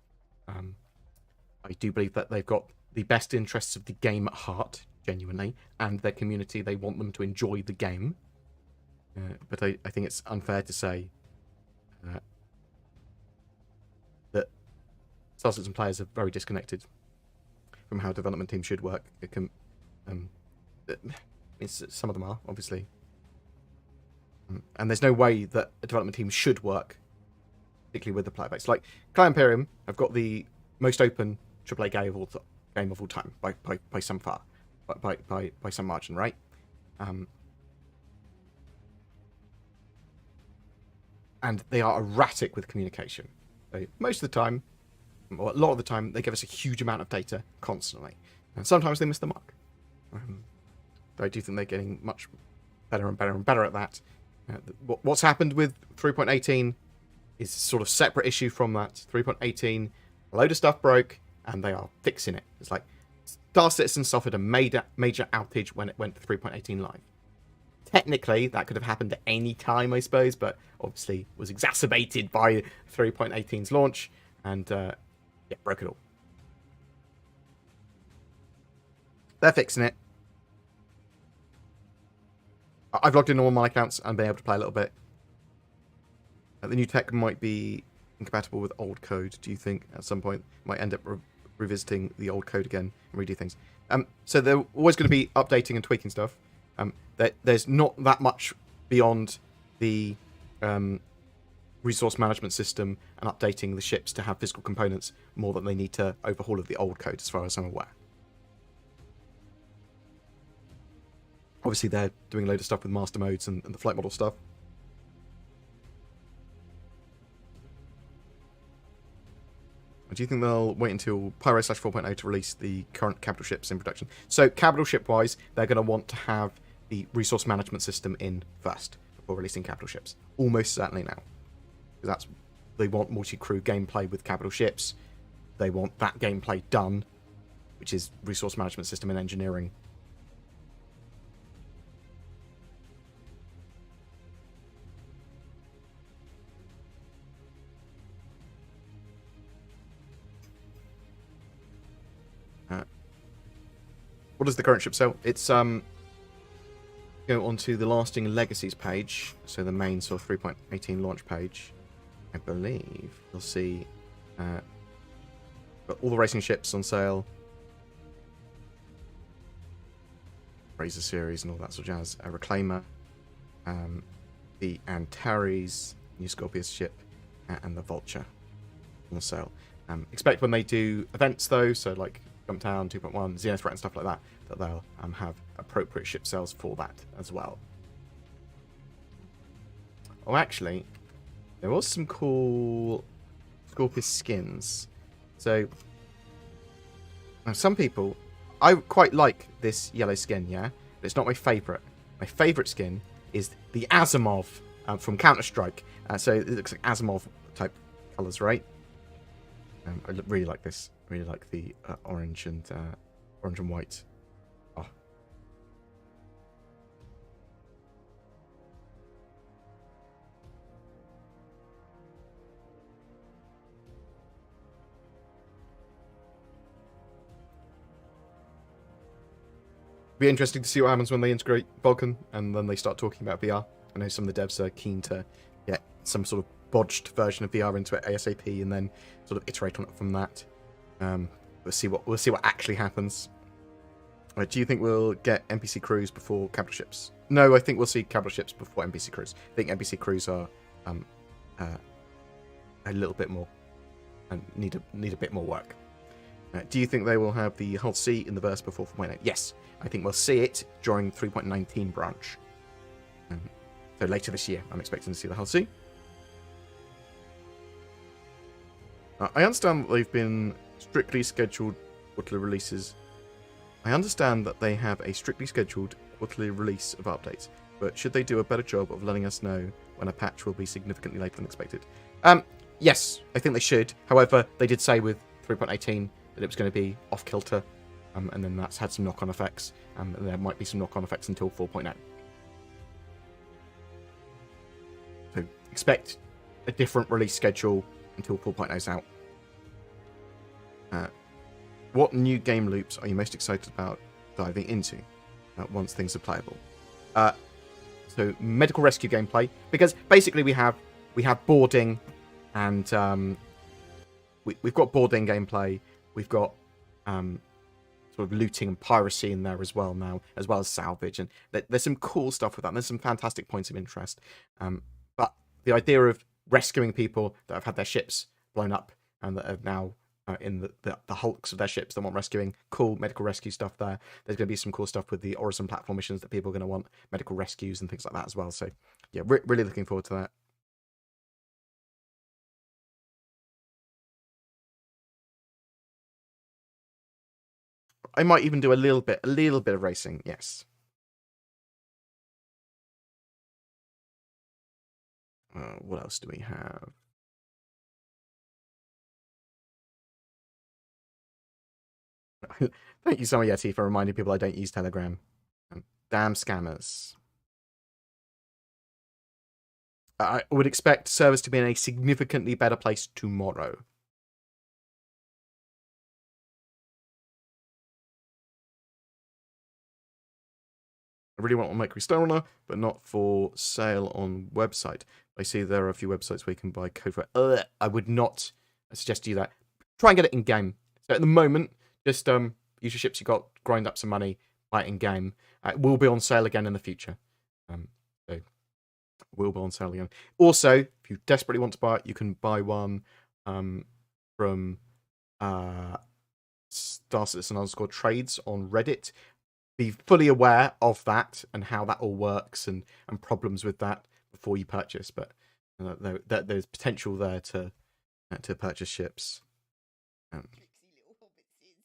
I do believe that they've got the best interests of the game at heart, genuinely, and their community. They want them to enjoy the game. But I think it's unfair to say that Star Citizen players are very disconnected from how development teams should work. It can, some of them are, obviously. And there's no way that a development team should work, particularly with the player base. Like, Clan Imperium have got the most open AAA game of all time by some far, by some margin, right? And they are erratic with communication. So most of the time, or a lot of the time, they give us a huge amount of data constantly. And sometimes they miss the mark. I do think they're getting much better and better and better at that. What's happened with 3.18 is sort of separate issue from that. 3.18, a load of stuff broke, and they are fixing it. It's like Star Citizen suffered a major outage when it went to 3.18 live. Technically, that could have happened at any time, I suppose, but obviously was exacerbated by 3.18's launch, and broke it all. They're fixing it. I've logged in all my accounts and been able to play a little bit. The new tech might be incompatible with old code. Do you think at some point might end up revisiting the old code again and redo things? So they're always going to be updating and tweaking stuff. There's not that much beyond the resource management system and updating the ships to have physical components more than they need to overhaul of the old code, as far as I'm aware. Obviously, they're doing a load of stuff with master modes and the flight model stuff. Do you think they'll wait until Pyro 4.0 to release the current capital ships in production? So, capital ship-wise, they're going to want to have the resource management system in first before releasing capital ships. Almost certainly now. Because they want multi-crew gameplay with capital ships. They want that gameplay done, which is resource management system and engineering. What does the current ship sell? It's go onto the Lasting Legacies page, so the main sort of 3.18 launch page. I believe you'll see got all the racing ships on sale, Razor series and all that sort of jazz. A Reclaimer, the Antares new Scorpius ship, and the Vulture on sale. Expect when they do events though, so like Jumptown 2.1, Xenothreat and stuff like that, that they'll have appropriate ship sales for that as well. Oh, actually, there was some cool Scorpius skins. So, now some people, I quite like this yellow skin, yeah? But it's not my favourite. My favourite skin is the Asimov from Counter-Strike. So it looks like Asimov type colours, right? I really like this. I really like the orange and white. Oh. Be interesting to see what happens when they integrate Vulcan and then they start talking about VR. I know some of the devs are keen to get some sort of bodged version of VR into it ASAP and then sort of iterate on it from that. We'll see what actually happens. Do you think we'll get NPC crews before capital ships? No, I think we'll see capital ships before NPC crews. I think NPC crews are a little bit more and need a bit more work. Do you think they will have the Hull C in the verse before 4.8? Yes, I think we'll see it during 3.19 branch. So later this year, I'm expecting to see the Hull C. I understand that they've been strictly scheduled quarterly releases. I understand that they have a strictly scheduled quarterly release of updates, but should they do a better job of letting us know when a patch will be significantly later than expected? Yes, I think they should. However, they did say with 3.18 that it was going to be off-kilter, and then that's had some knock-on effects, and there might be some knock-on effects until 4.0. So expect a different release schedule until 4.0 is out. What new game loops are you most excited about diving into once things are playable? So medical rescue gameplay, because basically we have boarding, and we've got boarding gameplay. We've got sort of looting and piracy in there as well now, as well as salvage, and there's some cool stuff with that. There's some fantastic points of interest, but the idea of rescuing people that have had their ships blown up and that are now in the hulks of their ships that want rescuing, cool medical rescue stuff there. There's going to be some cool stuff with the Orison platform missions that people are going to want medical rescues and things like that as well. So yeah, really looking forward to that. I might even do a little bit of racing. Yes. What else do we have? Thank you, Summer Yeti, for reminding people I don't use Telegram. Damn scammers. I would expect servers to be in a significantly better place tomorrow. I really want one Microstarona, but not for sale on website. I see there are a few websites where you can buy code for it. I would not suggest you that. Try and get it in game. So at the moment, just use your ships you got, grind up some money, buy it in game. It will be on sale again in the future. So will be on sale again. Also, if you desperately want to buy it, you can buy one from Star Citizen _ trades on Reddit. Be fully aware of that and how that all works and problems with that before you purchase. But there's potential there to purchase ships.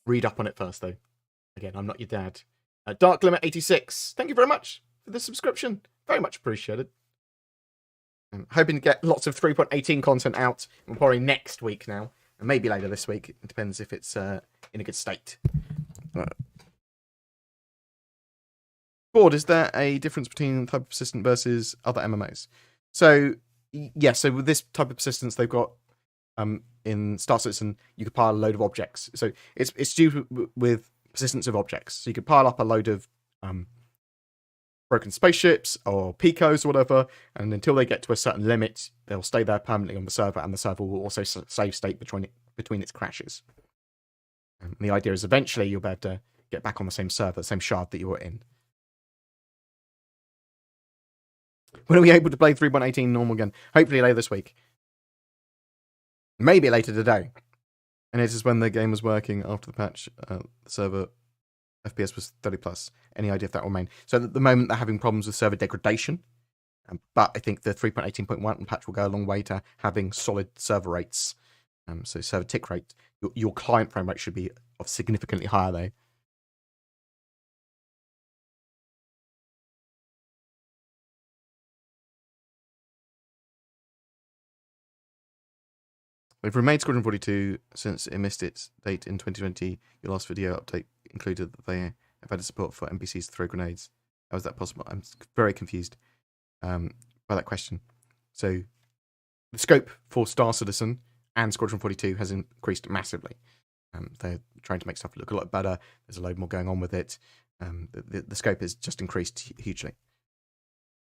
Read up on it first, though. Again, I'm not your dad. Dark Limit 86. Thank you very much for the subscription. Very much appreciated. I'm hoping to get lots of 3.18 content out, probably next week now, and maybe later this week. It depends if it's in a good state. Bored, is there a difference between type of persistent versus other MMOs? So, yeah, so with this type of persistence, they've got in Star Citizen, you could pile a load of objects. So it's due with persistence of objects. So you could pile up a load of broken spaceships or picos or whatever, and until they get to a certain limit, they'll stay there permanently on the server, and the server will also save state between its crashes. And the idea is eventually you'll be able to get back on the same server, the same shard that you were in. When are we able to play 3.18 normal again? Hopefully later this week. Maybe later today. And it is when the game was working after the patch. The server FPS was 30+. Any idea if that will remain? So at the moment, they're having problems with server degradation. But I think the 3.18.1 patch will go a long way to having solid server rates. So server tick rate. Your client frame rate should be significantly higher, though. They've remade Squadron 42 since it missed its date in 2020. Your last video update included that they have had support for NPCs to throw grenades. How is that possible? I'm very confused by that question. So the scope for Star Citizen and Squadron 42 has increased massively. They're trying to make stuff look a lot better. There's a load more going on with it. The scope has just increased hugely.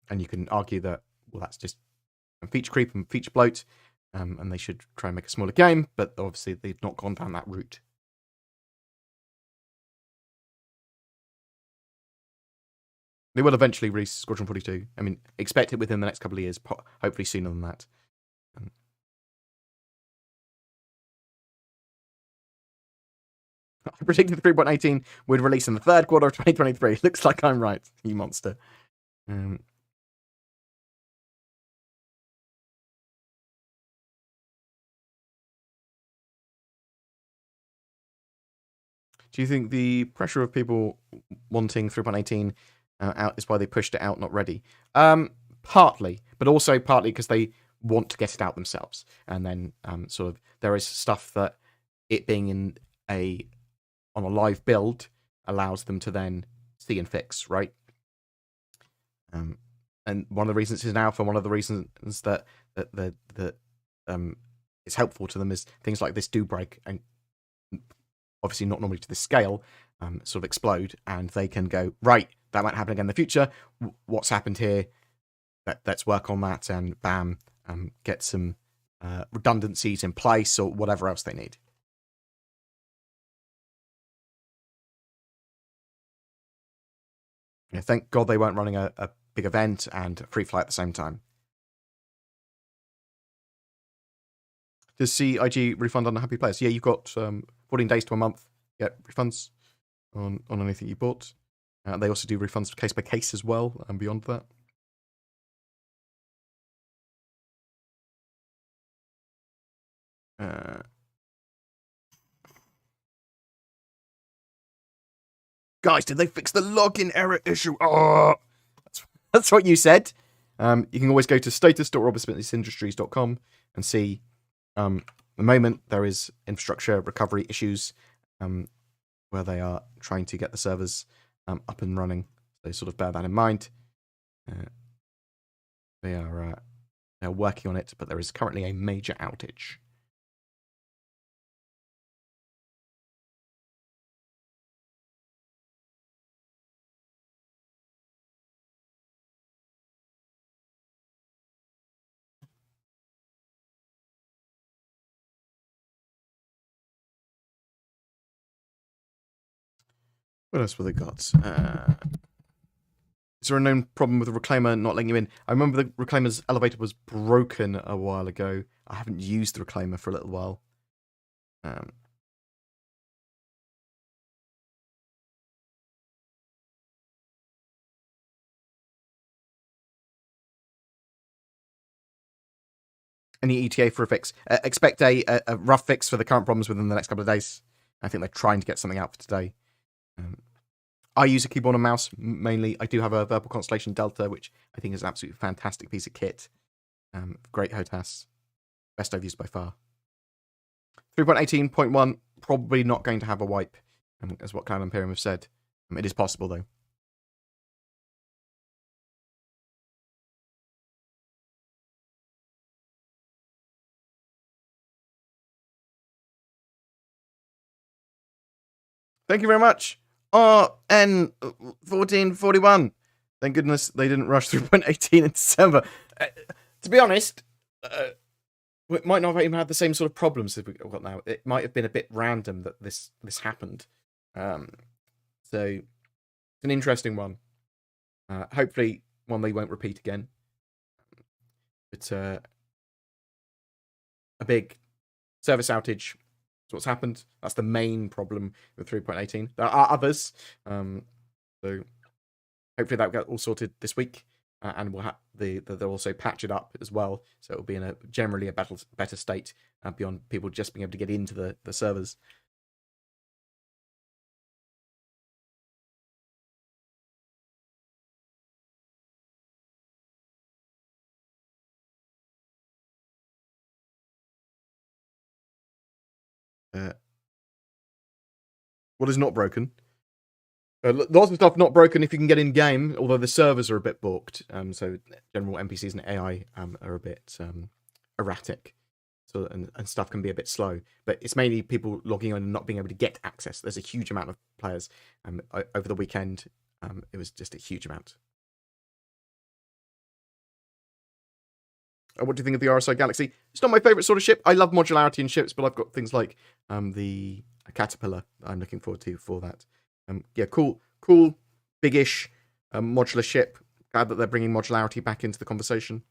And you can argue that, well, that's just feature creep and feature bloat. And they should try and make a smaller game, but obviously they've not gone down that route. They will eventually release Squadron 42. I mean, expect it within the next couple of years, hopefully sooner than that. I predicted 3.18 would release in the third quarter of 2023. Looks like I'm right, you monster. Do you think the pressure of people wanting 3.18 out is why they pushed it out not ready? Partly, but also partly because they want to get it out themselves. And then sort of there is stuff that it being on a live build allows them to then see and fix, right? And one of the reasons is now, for one of the reasons that it's helpful to them is things like this do break, and obviously not normally to this scale, sort of explode, and they can go, right, that might happen again in the future. What's happened here? Let's work on that, and bam, get some redundancies in place or whatever else they need. Yeah, thank God they weren't running a big event and free flight at the same time. Does CIG refund unhappy players? Yeah, you've got 14 days to a month. Get refunds on anything you bought. They also do refunds case by case as well, and beyond that. Guys, did they fix the login error issue? Oh, that's what you said. You can always go to status.robertsmithsindustries.com and see. At the moment, there is infrastructure recovery issues where they are trying to get the servers up and running. So sort of bear that in mind. They are working on it, but there is currently a major outage. What else have they got? Is there a known problem with the reclaimer not letting you in? I remember the reclaimer's elevator was broken a while ago. I haven't used the reclaimer for a little while. Any ETA for a fix? Expect a rough fix for the current problems within the next couple of days. I think they're trying to get something out for today. I use a keyboard and mouse mainly. I do have a Verbal Constellation Delta, which I think is an absolutely fantastic piece of kit. Great HOTAS. Best I've used by far. 3.18.1, probably not going to have a wipe, as what Cloud Imperium have said. It is possible, though. Thank you very much. RN1441. Thank goodness they didn't rush 3.18 in December. To be honest, it might not have even had the same sort of problems that we've got now. It might have been a bit random that this happened. So it's an interesting one. Hopefully one they won't repeat again. But a big service outage. That's what's happened. That's the main problem with 3.18. There are others. So hopefully that will get all sorted this week. And we'll they'll also patch it up as well, so it'll be in a generally a better state beyond people just being able to get into the servers. What is not broken? Lots of stuff not broken if you can get in game, although the servers are a bit balked. So general NPCs and AI are a bit erratic. So and stuff can be a bit slow, but it's mainly people logging on and not being able to get access. There's a huge amount of players. Over the weekend, it was just a huge amount. What do you think of the RSI Galaxy? It's not my favourite sort of ship. I love modularity in ships, but I've got things like the Caterpillar that I'm looking forward to for that. Yeah, cool, big-ish modular ship. Glad that they're bringing modularity back into the conversation.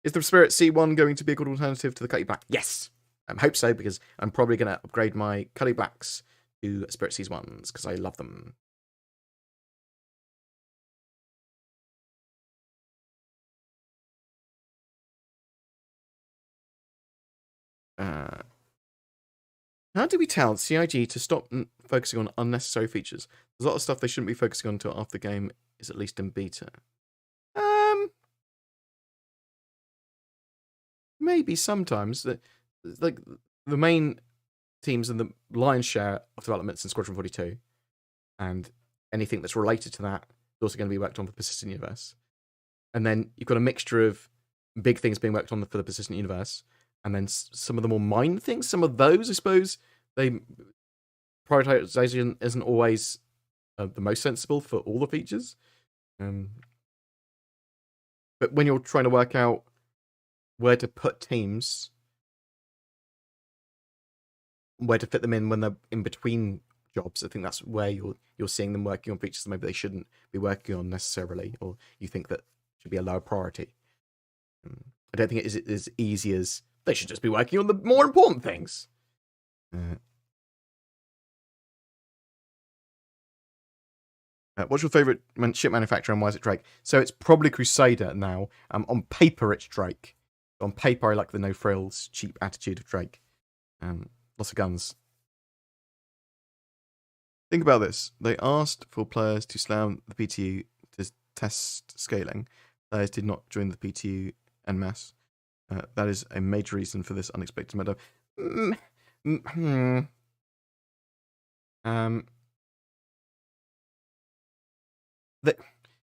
Is the Spirit C1 going to be a good alternative to the Cutty Black? Yes. I hope so, because I'm probably going to upgrade my Cutty Blacks to Spirit C1s, because I love them. How do we tell CIG to stop focusing on unnecessary features? There's a lot of stuff they shouldn't be focusing on until after the game is at least in beta. Maybe sometimes. Like the main teams and the lion's share of developments in Squadron 42, and anything that's related to that is also going to be worked on for the Persistent Universe. And then you've got a mixture of big things being worked on for the Persistent Universe, and then some of the more minor things. Some of those, I suppose, they prioritization isn't always the most sensible for all the features. But when you're trying to work out where to put teams, where to fit them in when they're in between jobs, I think that's where you're seeing them working on features that maybe they shouldn't be working on necessarily, or you think that should be a lower priority. I don't think it is as easy as they should just be working on the more important things. What's your favourite ship manufacturer and why is it Drake? So it's probably Crusader now. On paper, it's Drake. On paper, I like the no-frills, cheap attitude of Drake. Lots of guns. Think about this. They asked for players to slam the PTU to test scaling. Players did not join the PTU en masse. That is a major reason for this unexpected matter.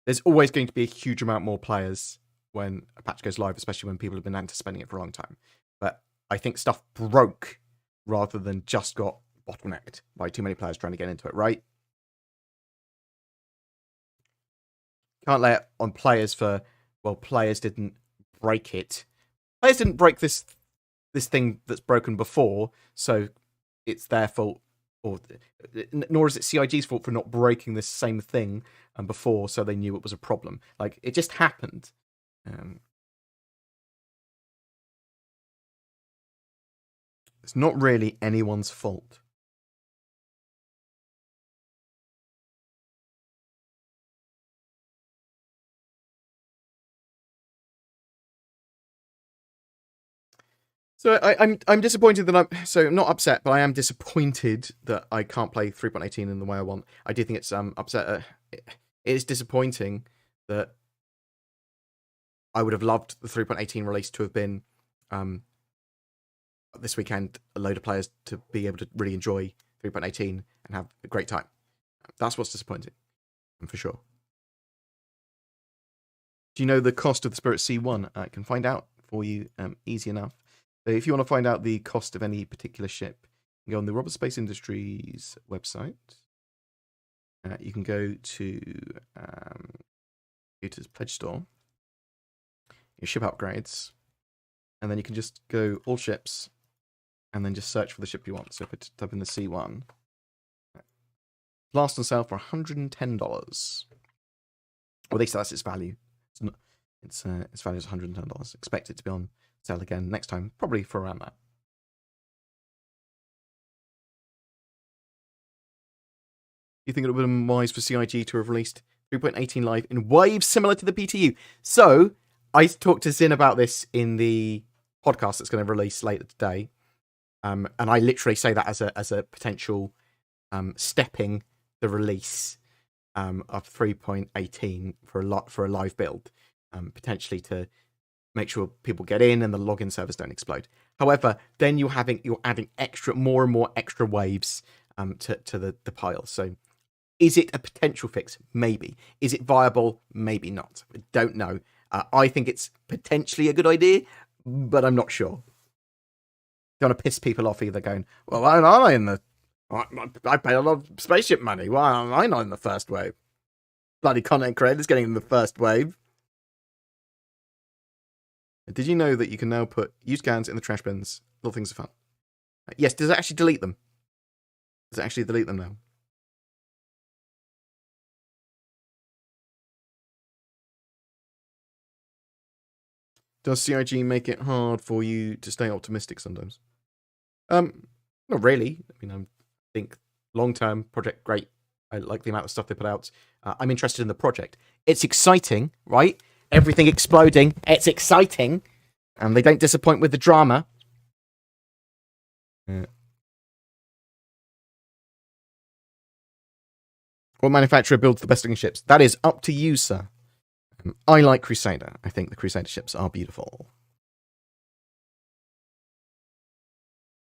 There's always going to be a huge amount more players when a patch goes live, especially when people have been anticipating it for a long time. But I think stuff broke rather than just got bottlenecked by too many players trying to get into it, right? Can't lay it on players for, well, players didn't break it. Players didn't break this thing that's broken before, so it's their fault. Or nor is it CIG's fault for not breaking this same thing before, so they knew it was a problem. Like, it just happened. It's not really anyone's fault. So I'm disappointed that I'm not upset, but I am disappointed that I can't play 3.18 in the way I want. I do think it's upset. It is disappointing that I would have loved the 3.18 release to have been this weekend, a load of players to be able to really enjoy 3.18 and have a great time. That's what's disappointing, for sure. Do you know the cost of the Spirit C1? I can find out for you easy enough. So if you want to find out the cost of any particular ship, you can go on the Robert Space Industries website. You can go to Computers Pledge Store, your ship upgrades, and then you can just go all ships, and then just search for the ship you want. So if I type in the C1, last on sale for $110. Or at least that's its value. Its value is $110. Expect it to be on sale again next time, probably for around that. Do you think it would have been wise for CIG to have released 3.18 live in waves similar to the PTU? So I talked to Zin about this in the podcast that's going to release later today, and I literally say that as a potential stepping the release of 3.18 for a live build, potentially to make sure people get in and the login servers don't explode. However, then you're adding more and more extra waves to the pile. So is it a potential fix? Maybe. Is it viable? Maybe not. I don't know. I think it's potentially a good idea, but I'm not sure. Don't want to piss people off either going, well, why am I in the... I pay a lot of spaceship money. Why am I not in the first wave? Bloody content creators getting in the first wave. Did you know that you can now put used cans in the trash bins? Little things are fun. Yes, does it actually delete them? Does it actually delete them now? Does CIG make it hard for you to stay optimistic sometimes? Not really. I mean, I think long-term project, great. I like the amount of stuff they put out. I'm interested in the project. It's exciting, right? Everything exploding. It's exciting. And they don't disappoint with the drama. What manufacturer builds the best-looking ships? That is up to you, sir. I like Crusader. I think the Crusader ships are beautiful.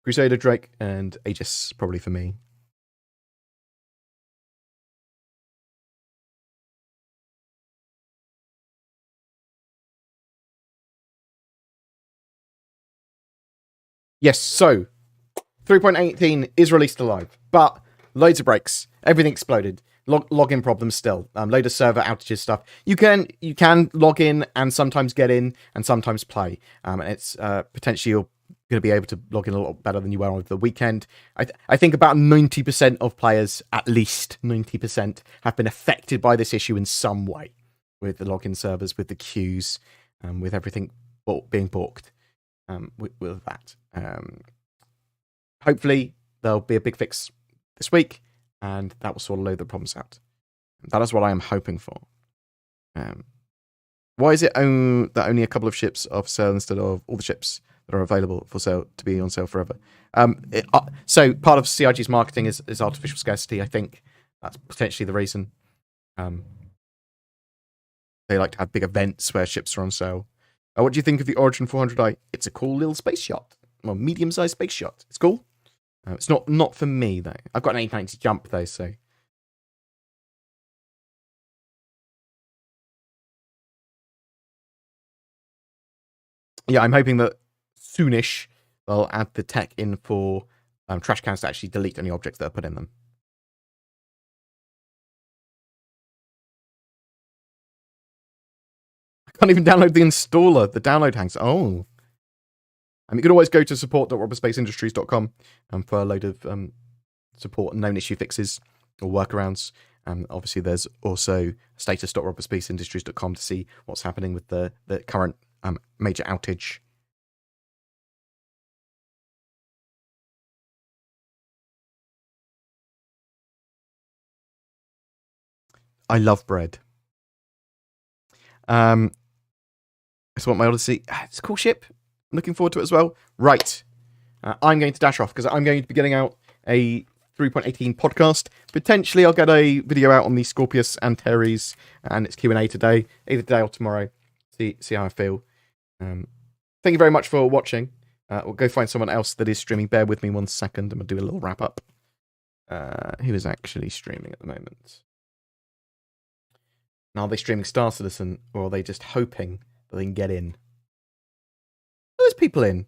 Crusader, Drake, and Aegis, probably for me. Yes, so 3.18 is released alive, but loads of breaks. Everything exploded. Login problems still. Load of server outages stuff. You can log in and sometimes get in and sometimes play. And it's potentially you're going to be able to log in a lot better than you were over the weekend. I think about 90% of players, at least 90%, have been affected by this issue in some way, with the login servers, with the queues, with everything being balked. With that, hopefully there'll be a big fix this week, and that will sort of load the problems out. That is what I am hoping for. Why is it that only a couple of ships are for sale instead of all the ships that are available for sale to be on sale forever? So part of CIG's marketing is artificial scarcity. I think that's potentially the reason. They like to have big events where ships are on sale. What do you think of the Origin 400i? It's a cool little space yacht. Well, medium-sized space yacht. It's cool. It's not for me, though. I've got an 890 jump, though, so... Yeah, I'm hoping that soonish they'll add the tech in for trash cans to actually delete any objects that are put in them. I can't even download the installer. The download hangs. Oh. You can always go to support.robotspaceindustries.com for a load of support and known issue fixes or workarounds. Obviously, there's also status.robotspaceindustries.com to see what's happening with the current major outage. I love bread. It's what my Odyssey. It's a cool ship. I'm looking forward to it as well. Right. I'm going to dash off because I'm going to be getting out a 3.18 podcast. Potentially, I'll get a video out on the Scorpius Antares and its Q&A today, either today or tomorrow. See how I feel. Thank you very much for watching. We'll go find someone else that is streaming. Bear with me 1 second. I'm going to do a little wrap up. Who is actually streaming at the moment? Now, are they streaming Star Citizen, or are they just hoping that they can get in? There's people in.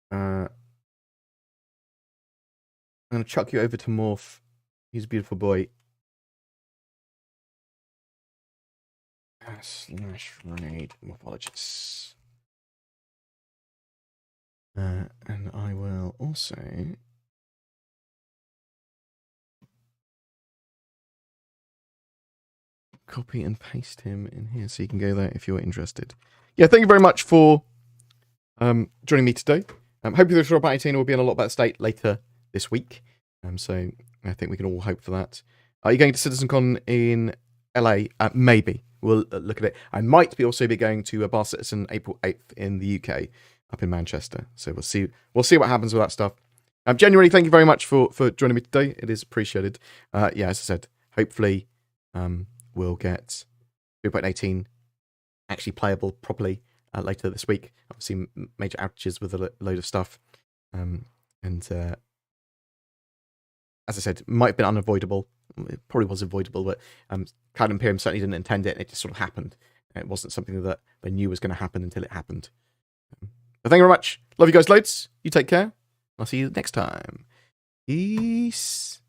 I'm going to chuck you over to Morph. He's a beautiful boy. /raid morphologists. And I will also copy and paste him in here so you can go there if you're interested. Yeah, thank you very much for joining me today. Hopefully the Robot 18 will be in a lot better state later this week. So I think we can all hope for that. Are you going to CitizenCon in LA? Maybe. We'll look at it. I might also be going to a Bar Citizen April 8th in the UK, up in Manchester. So we'll see what happens with that stuff. Genuinely, thank you very much for joining me today. It is appreciated. Yeah, as I said, hopefully we'll get 3.18 actually playable properly later this week. Obviously, major outages with a load of stuff. As I said, it might have been unavoidable. It probably was avoidable, but Cloud Imperium certainly didn't intend it. It just sort of happened. It wasn't something that they knew was going to happen until it happened. But thank you very much. Love you guys loads. You take care. I'll see you next time. Peace.